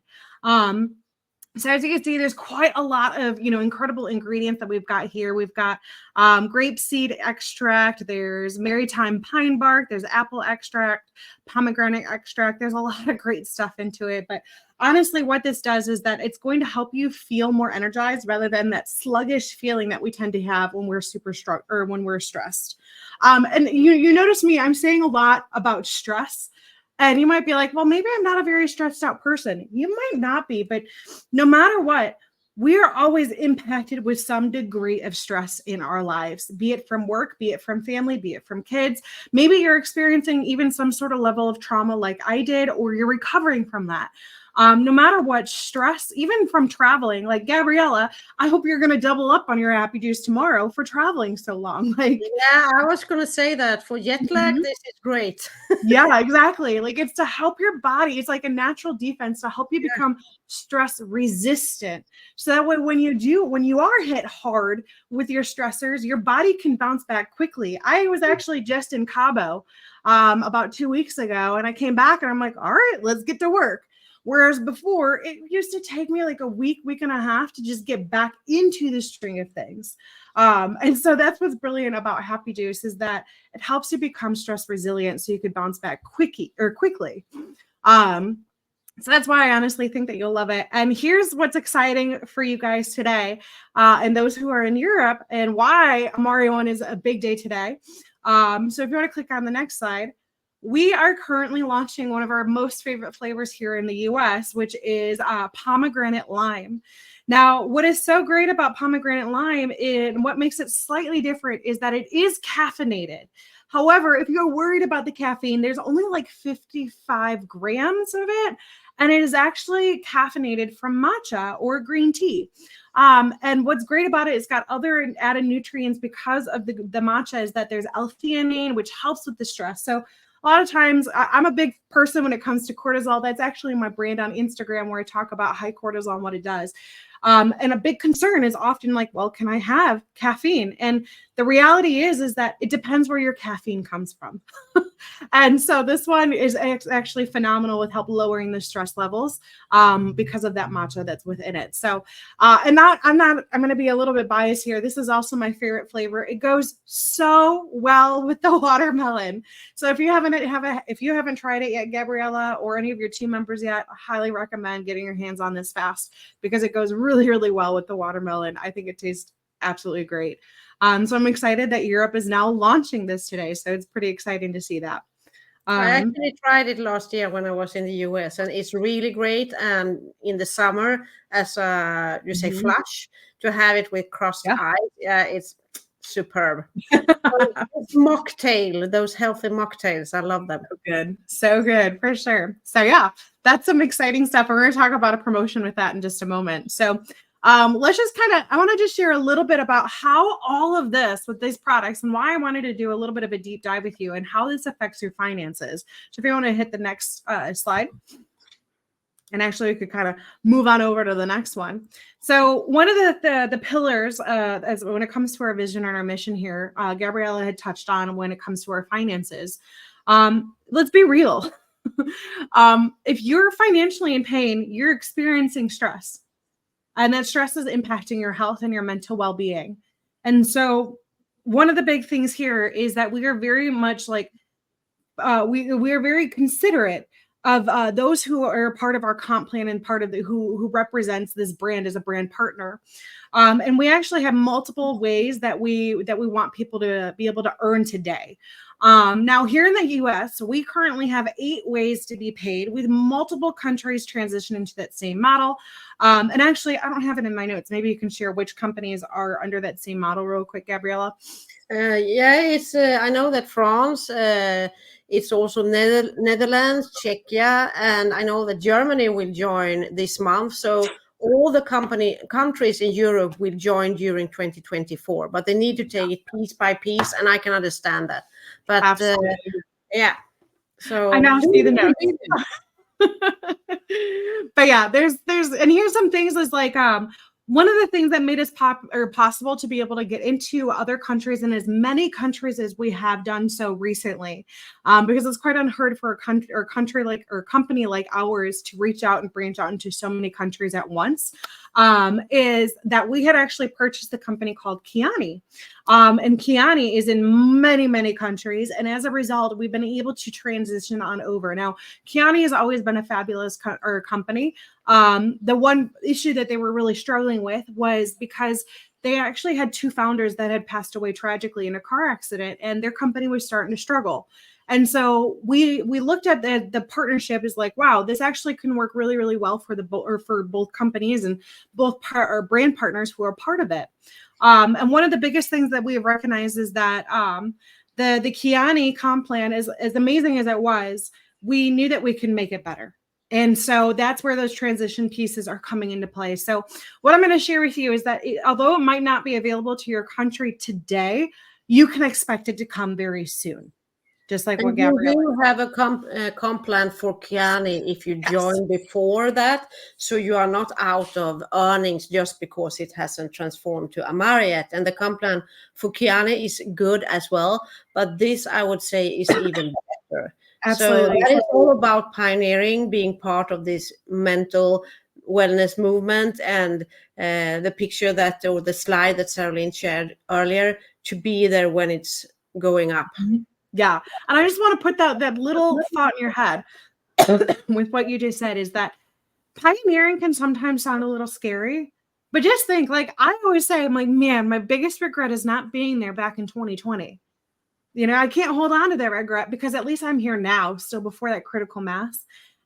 So as you can see, there's quite a lot of, incredible ingredients that we've got here. We've got grapeseed extract, there's maritime pine bark, there's apple extract, pomegranate extract. There's a lot of great stuff into it. But honestly, what this does is that it's going to help you feel more energized rather than that sluggish feeling that we tend to have when we're when we're stressed. And you notice me, I'm saying a lot about stress. And you might be like, well, maybe I'm not a very stressed out person. You might not be, but no matter what, we are always impacted with some degree of stress in our lives, be it from work, be it from family, be it from kids. Maybe you're experiencing even some sort of level of trauma like I did, or you're recovering from that. No matter what, stress, even from traveling, like Gabriella, I hope you're going to double up on your happy juice tomorrow for traveling so long. Yeah, I was going to say that for jet lag, this is great. Yeah, exactly. Like, it's to help your body. It's like a natural defense to help you become stress resistant. So that way, when you are hit hard with your stressors, your body can bounce back quickly. I was actually just in Cabo about 2 weeks ago, and I came back and I'm like, all right, let's get to work. Whereas before, it used to take me like a week and a half to just get back into the string of things. And so that's what's brilliant about Happy Juice, is that it helps you become stress resilient so you could bounce back quickly. So that's why I honestly think that you'll love it. And here's what's exciting for you guys today, and those who are in Europe, and why Amare One is a big day today. So if you want to click on the next slide, we are currently launching one of our most favorite flavors here in the US, which is pomegranate lime. Now, what is so great about pomegranate lime and what makes it slightly different is that it is caffeinated. However, if you're worried about the caffeine, there's only like 55 grams of it, and it is actually caffeinated from matcha or green tea. And what's great about it, it's got other added nutrients because of the matcha, is that there's L-theanine, which helps with the stress. So a lot of times I'm a big person when it comes to cortisol. That's actually my brand on Instagram, where I talk about high cortisol and what it does. And a big concern is often like, well, can I have caffeine? And the reality is that it depends where your caffeine comes from. And so this one is actually phenomenal with help lowering the stress levels because of that matcha that's within it. So, I'm going to be a little bit biased here. This is also my favorite flavor. It goes so well with the watermelon. So if you haven't tried it yet, Gabriella, or any of your team members yet, I highly recommend getting your hands on this fast, because it goes really, really well with the watermelon. I think it tastes absolutely great. So I'm excited that Europe is now launching this today. So it's pretty exciting to see that. I actually tried it last year when I was in the US, and it's really great. And in the summer, as you say, flush, to have it with crossed eyes, it's superb. Mocktail, those healthy mocktails, I love them. So good, for sure. So yeah, that's some exciting stuff. We're going to talk about a promotion with that in just a moment. So let's just I want to just share a little bit about how all of this with these products, and why I wanted to do a little bit of a deep dive with you, and how this affects your finances. So if you want to hit the next slide. And actually, we could kind of move on over to the next one. So one of the pillars, as when it comes to our vision and our mission here, Gabriella had touched on when it comes to our finances. Let's be real. If you're financially in pain, you're experiencing stress. And that stress is impacting your health and your mental well-being. And so one of the big things here is that we are very much like, we are very considerate those who are part of our comp plan and part of who represents this brand as a brand partner. And we actually have multiple ways that we want people to be able to earn today. Now here in the US, we currently have 8 ways to be paid, with multiple countries transitioning to that same model. And actually, I don't have it in my notes. Maybe you can share which companies are under that same model real quick, Gabriella. Yeah, it's. I know that France. It's also Netherlands, Czechia, and I know that Germany will join this month. So all the countries in Europe will join during 2024, but they need to take it piece by piece, and I can understand that. But yeah, so I now see the notes. But yeah, there's and here's some things is like one of the things that made us possible to be able to get into other countries, and as many countries as we have done so recently, because it's quite unheard for a company like ours to reach out and branch out into so many countries at once, is that we had actually purchased a company called Kiani. And Kiani is in many, many countries. And as a result, we've been able to transition on over. Now, Kiani has always been a fabulous company. The one issue that they were really struggling with was because they actually had 2 founders that had passed away tragically in a car accident, and their company was starting to struggle. And so we looked at the partnership as like, wow, this actually can work really, really well for both companies and both our brand partners who are part of it. And one of the biggest things that we have recognized is that the Kiani comp plan, as amazing as it was, we knew that we can make it better. And so that's where those transition pieces are coming into play. So what I'm going to share with you is that although it might not be available to your country today, you can expect it to come very soon. Just like what Gabrielle. You have a comp plan for Kiani if you join before that, so you are not out of earnings just because it hasn't transformed to Amare yet. And the comp plan for Kiani is good as well, but this I would say is even better. Absolutely. So that is all about pioneering, being part of this mental wellness movement, and the picture that, or the slide that Saralyn shared earlier, to be there when it's going up. Yeah. And I just want to put that little thought in your head with what you just said, is that pioneering can sometimes sound a little scary, but just think, like I always say, I'm like, man, my biggest regret is not being there back in 2020. You know, I can't hold on to that regret because at least I'm here now, still before that critical mass.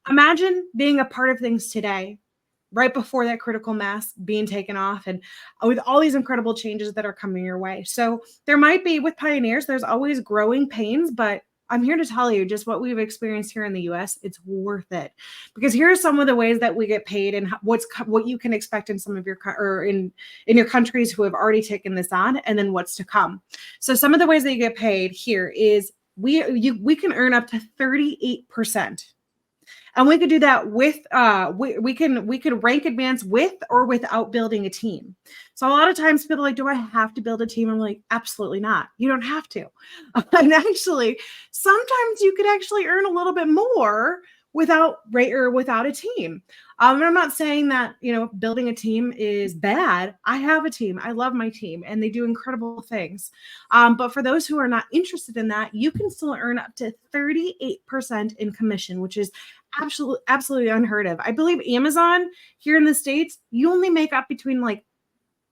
Imagine being a part of things today, right before that critical mass being taken off, and with all these incredible changes that are coming your way. So there might be, with pioneers, there's always growing pains, but I'm here to tell you just what we've experienced here in the US. It's worth it, because here are some of the ways that we get paid and what you can expect in some of your in your countries who have already taken this on, and then what's to come. So some of the ways that you get paid here is we can earn up to 38%. And we could do that with we could rank advance with or without building a team. So a lot of times people are like, do I have to build a team? I'm like, absolutely not. You don't have to. And actually, sometimes you could actually earn a little bit more without a team. And I'm not saying that, you know, building a team is bad. I have a team. I love my team and they do incredible things. But for those who are not interested in that, you can still earn up to 38% in commission, which is absolutely unheard of. I believe Amazon here in the States, you only make up between I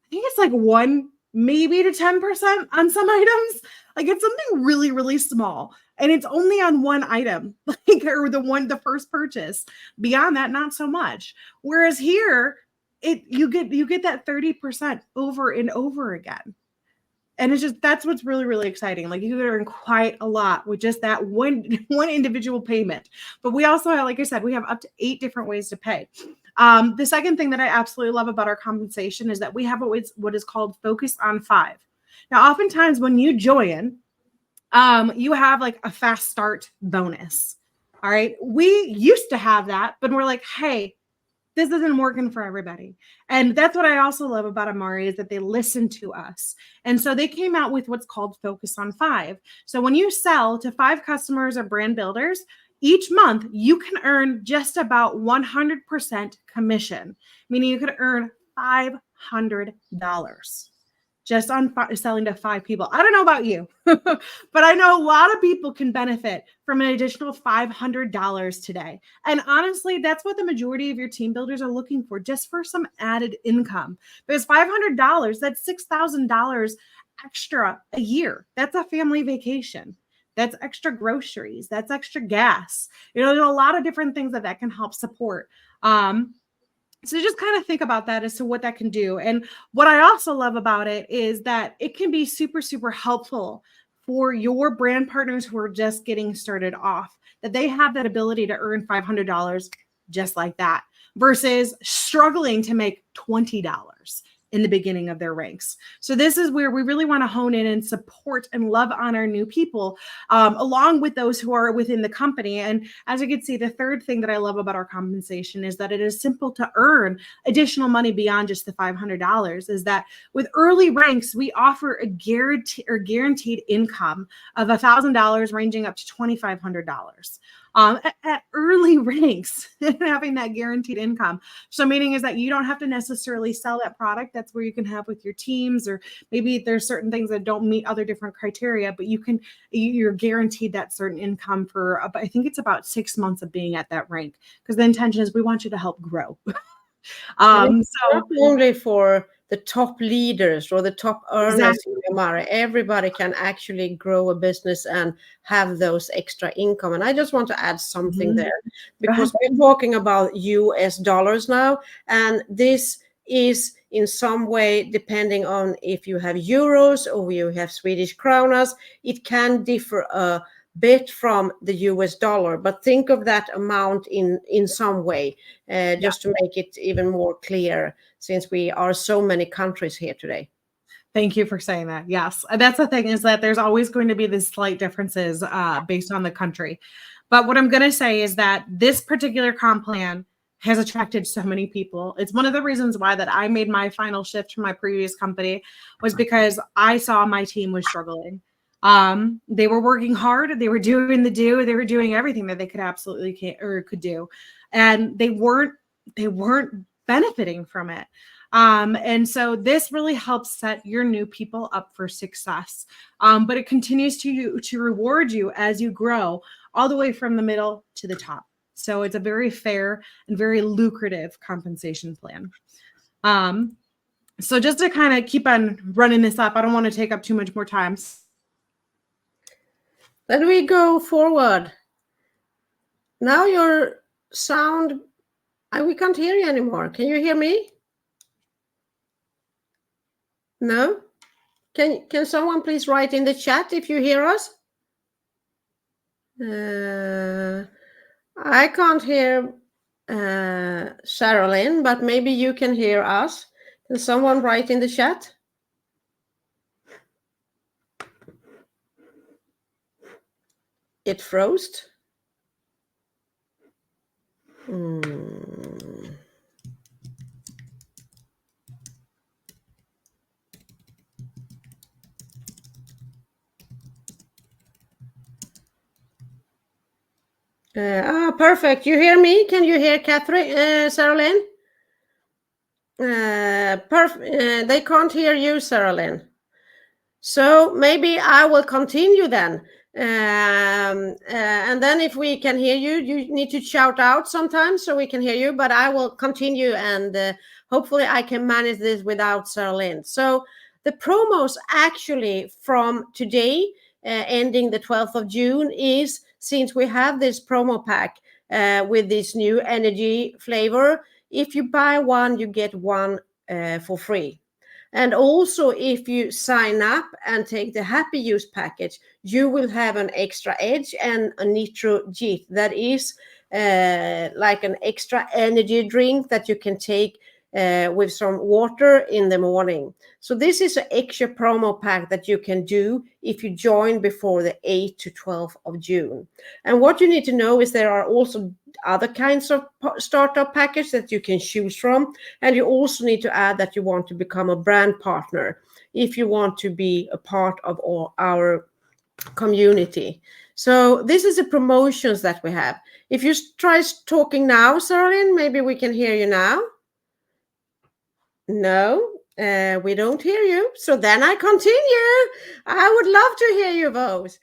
think it's 1 maybe to 10% on some items. Like it's something really, really small. And it's only on one item, or the first purchase. Beyond that, not so much. Whereas here, you get that 30% over and over again. And it's just, that's what's really, really exciting. Like you could earn quite a lot with just that one individual payment. But we also have, like I said, we have up to 8 different ways to pay. The second thing that I absolutely love about our compensation is that we have what is called Focus on 5. Now, oftentimes when you join, you have like a fast start bonus. All right. We used to have that, but we're like, hey, this isn't working for everybody. And that's what I also love about Amare, is that they listen to us. And so they came out with what's called Focus on 5. So when you sell to 5 customers or brand builders, each month you can earn just about 100% commission, meaning you could earn $500. just on selling to 5 people. I don't know about you, but I know a lot of people can benefit from an additional $500 today. And honestly, that's what the majority of your team builders are looking for, just for some added income. Because $500, that's $6,000 extra a year. That's a family vacation. That's extra groceries. That's extra gas. There's a lot of different things that can help support. So just kind of think about that as to what that can do. And what I also love about it is that it can be super, super helpful for your brand partners who are just getting started off, that they have that ability to earn $500 just like that versus struggling to make $20 in the beginning of their ranks. So this is where we really want to hone in and support and love on our new people, along with those who are within the company. And as you can see, the third thing that I love about our compensation is that it is simple to earn additional money beyond just the $500. Is that with early ranks, we offer a guaranteed income of $1,000 ranging up to $2,500. At early ranks, having that guaranteed income. So meaning is that you don't have to necessarily sell that product. That's where you can have with your teams, or maybe there's certain things that don't meet other different criteria, but you're guaranteed that certain income for, I think it's about 6 months of being at that rank, because the intention is we want you to help grow. Not only for the top leaders or the top earners Exactly. in Amare, everybody can actually grow a business and have those extra income. And I just want to add something there, because we're talking about US dollars now, and this is in some way depending on if you have euros or you have Swedish kronas. It can differ a bit from the US dollar, but think of that amount in some way, just to make it even more clear, since we are so many countries here today. Thank you for saying that. Yes. That's the thing, is that there's always going to be these slight differences based on the country. But what I'm going to say is that this particular comp plan has attracted so many people. It's one of the reasons why that I made my final shift from my previous company, was because I saw my team was struggling. They were working hard. They were doing they were doing everything that they could absolutely could do. And they weren't benefiting from it. And so this really helps set your new people up for success. But it continues to reward you as you grow, all the way from the middle to the top. So it's a very fair and very lucrative compensation plan. So just to kind of keep on running this up, I don't want to take up too much more time. Then we go forward. Now your sound, we can't hear you anymore. Can you hear me? No? Can someone please write in the chat if you hear us? I can't hear Sarah Lynn, but maybe you can hear us. Can someone write in the chat? It froze. Perfect. You hear me? Can you hear Catherine, Sarah Lynn? Perfect. They can't hear you, Sarah Lynn. So maybe I will continue then. And then if we can hear you, you need to shout out sometimes so we can hear you, but I will continue, and hopefully I can manage this without Sarah Lynn. So the promos actually from today, ending the 12th of June, is, since we have this promo pack with this new energy flavor, if you buy one, you get one for free. And also, if you sign up and take the Happy Use package, you will have an extra edge and a Nitro Jit. That is like an extra energy drink that you can take with some water in the morning. So this is an extra promo pack that you can do if you join before the 8th to 12th of June. And what you need to know is there are also other kinds of startup package that you can choose from. And you also need to add that you want to become a brand partner if you want to be a part of our community. So this is the promotions that we have. If you try talking now, Sarah Lynn, maybe we can hear you now. No, We don't hear you. So then I continue. I would love to hear your voice.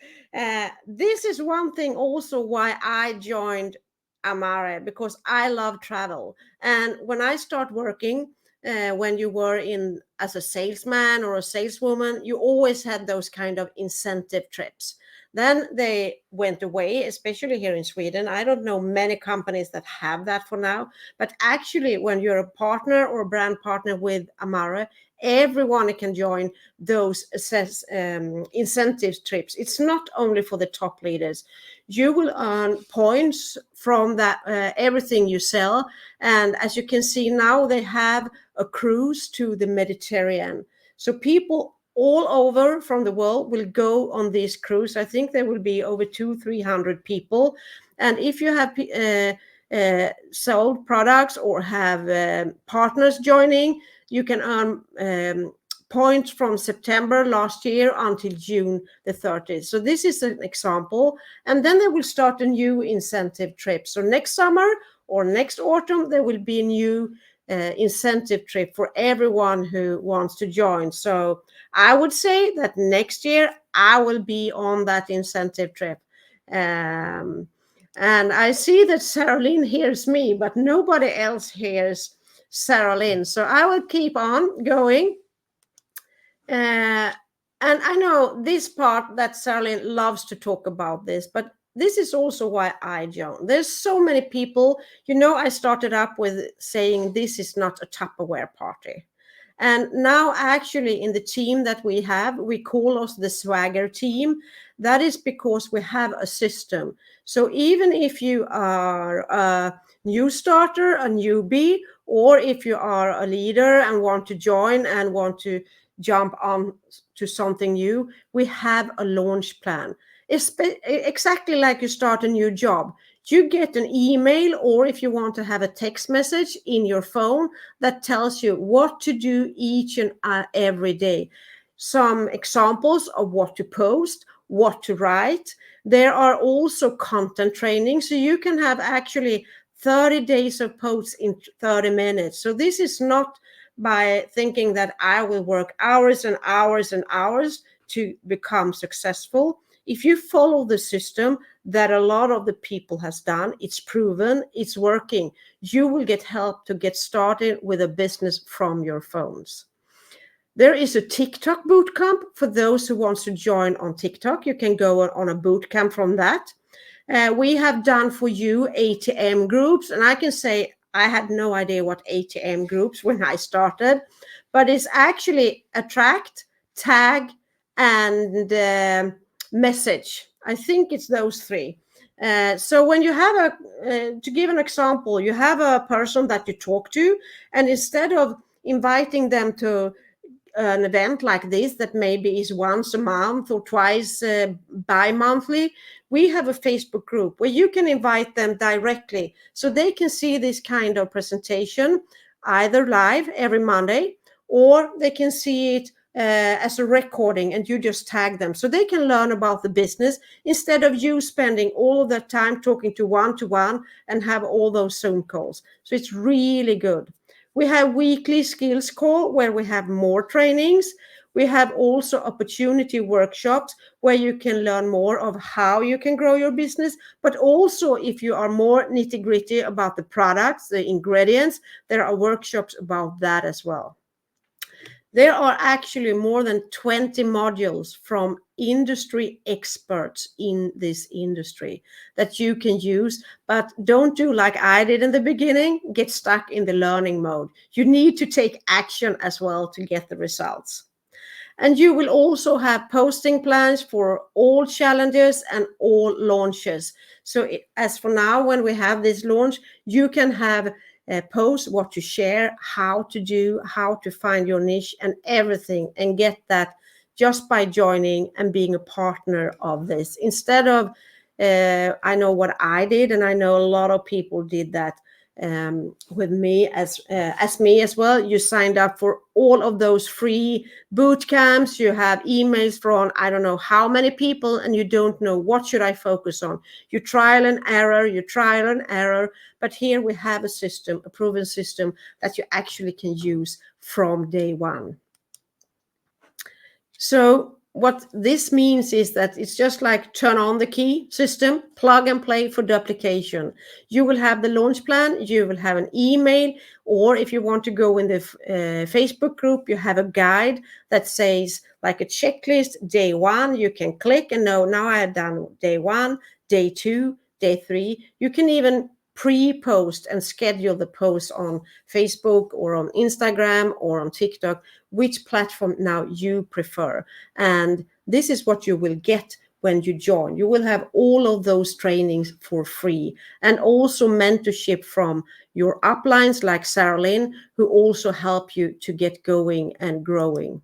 This is one thing also why I joined Amare, because I love travel. And when I start working, when you were in as a salesman or a saleswoman, you always had those kind of incentive trips. Then they went away, especially here in Sweden. I don't know many companies that have that for now. But actually, when you're a partner or a brand partner with Amare, everyone can join those incentive trips. It's not only for the top leaders. You will earn points from that everything you sell. And as you can see now, they have a cruise to the Mediterranean. So people all over from the world will go on this cruise. I think there will be over 200-300 people. And if you have sold products or have partners joining, you can earn points from September last year until June the 30th. So this is an example. And then they will start a new incentive trip. So next summer or next autumn, there will be a new incentive trip for everyone who wants to join. So I would say that next year I will be on that incentive trip. And I see that Sarah Lynn hears me, but nobody else hears Sarah Lynn. So I will keep on going. And I know this part that Sarah Lynn loves to talk about this, but this is also why I joined. There's so many people, I started up with saying this is not a Tupperware party. And now, actually, in the team that we have, we call us the Swagger team. That is because we have a system. So even if you are a new starter, a newbie, or if you are a leader and want to join and want to jump on to something new, we have a launch plan. It's exactly like you start a new job. You get an email, or if you want to have a text message in your phone that tells you what to do each and every day. Some examples of what to post, what to write. There are also content training, so you can have actually 30 days of posts in 30 minutes. So this is not by thinking that I will work hours and hours and hours to become successful. If you follow the system that a lot of the people has done, it's proven, it's working, you will get help to get started with a business from your phones. There is a TikTok bootcamp for those who wants to join on TikTok. You can go on a bootcamp from that. We have done for you ATM groups, and I can say I had no idea what ATM groups when I started, but it's actually attract, tag, and message. I think it's those three. So when you have to give an example, you have a person that you talk to, and instead of inviting them to an event like this that maybe is once a month or twice bi-monthly, we have a Facebook group where you can invite them directly so they can see this kind of presentation either live every Monday, or they can see it as a recording, and you just tag them so they can learn about the business instead of you spending all of that time talking to one and have all those Zoom calls. So it's really good. We have weekly skills call where we have more trainings. We have also opportunity workshops where you can learn more of how you can grow your business. But also, if you are more nitty-gritty about the products, the ingredients, there are workshops about that as well. There are actually more than 20 modules from industry experts in this industry that you can use, but don't do like I did in the beginning, get stuck in the learning mode. You need to take action as well to get the results. And you will also have posting plans for all challenges and all launches. So as for now, when we have this launch, you can have post what to share, how to do, how to find your niche and everything, and get that just by joining and being a partner of this. Instead of, I know what I did, and I know a lot of people did that. with me as me as well. You signed up for all of those free boot camps. You have emails from I don't know how many people, and you don't know what should I focus on. You trial and error. But here we have a system, a proven system that you actually can use from day one. So what this means is that it's just like turn on the key system, plug and play for duplication. You will have the launch plan, you will have an email, or if you want to go in the Facebook group, you have a guide that says like a checklist, day one, you can click and know now I have done day one, day two, day three. You can even pre-post and schedule the post on Facebook or on Instagram or on TikTok, which platform now you prefer. And this is what you will get when you join. You will have all of those trainings for free, and also mentorship from your uplines like Sarah Lynn, who also help you to get going and growing.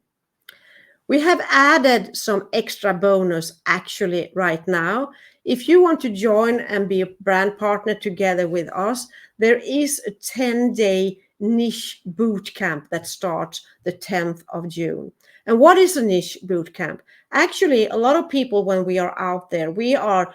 We have added some extra bonus actually right now. If you want to join and be a brand partner together with us, there is a 10-day niche boot camp that starts the 10th of June. And what is a niche boot camp? Actually, a lot of people, when we are out there, we are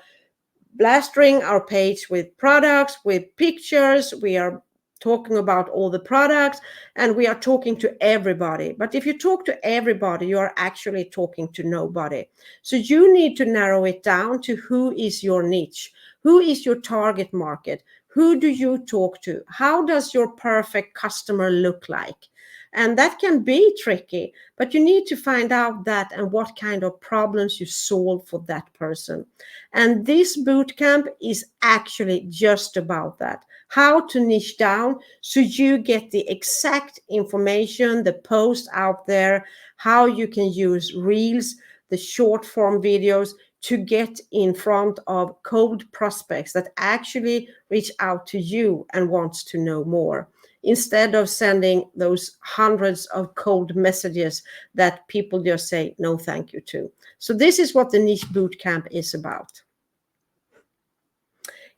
blastering our page with products, with pictures. We are talking about all the products, and we are talking to everybody. But if you talk to everybody, you are actually talking to nobody. So you need to narrow it down to who is your niche, who is your target market, who do you talk to, how does your perfect customer look like? And that can be tricky, but you need to find out that and what kind of problems you solve for that person. And this bootcamp is actually just about that. How to niche down so you get the exact information, the post out there, how you can use reels, the short form videos to get in front of cold prospects that actually reach out to you and wants to know more, instead of sending those hundreds of cold messages that people just say no thank you to. So this is what the niche bootcamp is about.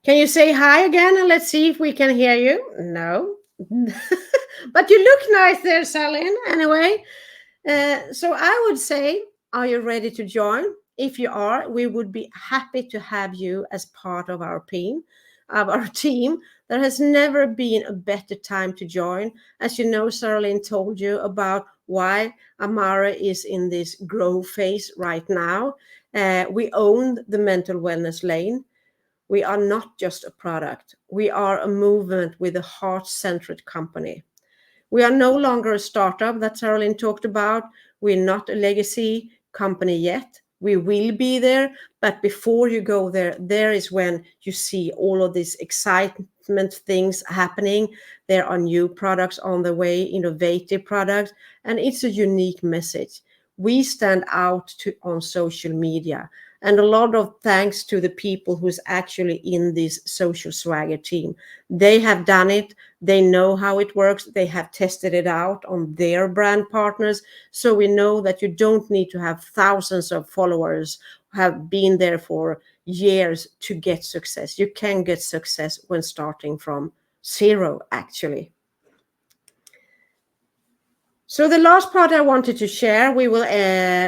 Can you say hi again and let's see if we can hear you? No. But you look nice there, Salin, anyway. So I would say, are you ready to join? If you are, we would be happy to have you as part of our team. There has never been a better time to join. As you know, Sarah told you about why Amare is in this grow phase right now. We own the mental wellness lane. We are not just a product. We are a movement with a heart-centered company. We are no longer a startup that Sarah talked about. We're not a legacy company yet. We will be there, but before you go there, there is when you see all of these excitement things happening. There are new products on the way, innovative products, and it's a unique message. We stand out on social media, and a lot of thanks to the people who's actually in this social swagger team. They have done it. They know how it works. They have tested it out on their brand partners. So we know that you don't need to have thousands of followers who have been there for years to get success. You can get success when starting from zero, actually. So the last part I wanted to share, we will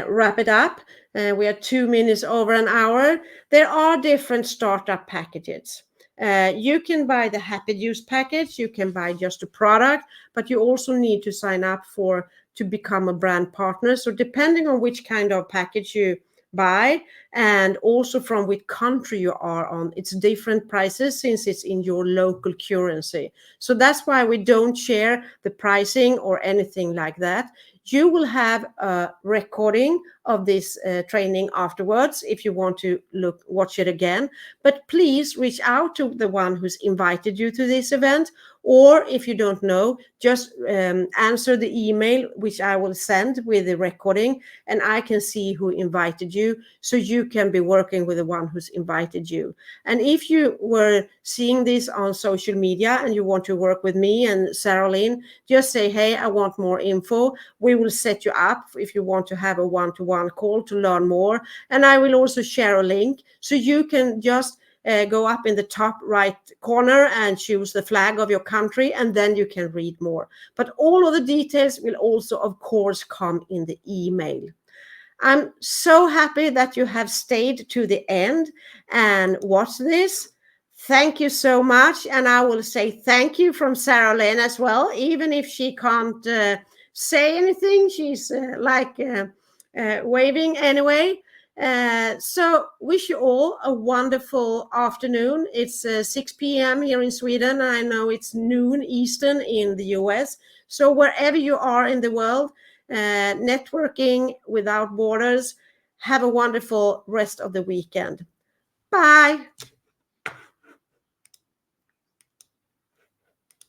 wrap it up. We are 2 minutes over an hour. There are different startup packages. You can buy the Happy Juice package. You can buy just a product, but you also need to sign up to become a brand partner. So depending on which kind of package you buy and also from which country you are on, it's different prices since it's in your local currency. So that's why we don't share the pricing or anything like that. You will have a recording of this training afterwards if you want to watch it again. But please reach out to the one who's invited you to this event, or if you don't know, just answer the email which I will send with the recording, and I can see who invited you, so you can be working with the one who's invited you. And if you were seeing this on social media and you want to work with me and Sarah Lynn, just say, hey, I want more info. We will set you up if you want to have a one-to-one call to learn more. And I will also share a link so you can just go up in the top right corner and choose the flag of your country, and then you can read more. But all of the details will also, of course, come in the email. I'm so happy that you have stayed to the end and watched this. Thank you so much. And I will say thank you from Sarah Lynn as well, even if she can't say anything. She's waving anyway. So wish you all a wonderful afternoon. It's 6 p.m. here in Sweden. I know it's noon Eastern in the US. So wherever you are in the world, networking without borders. Have a wonderful rest of the weekend. Bye.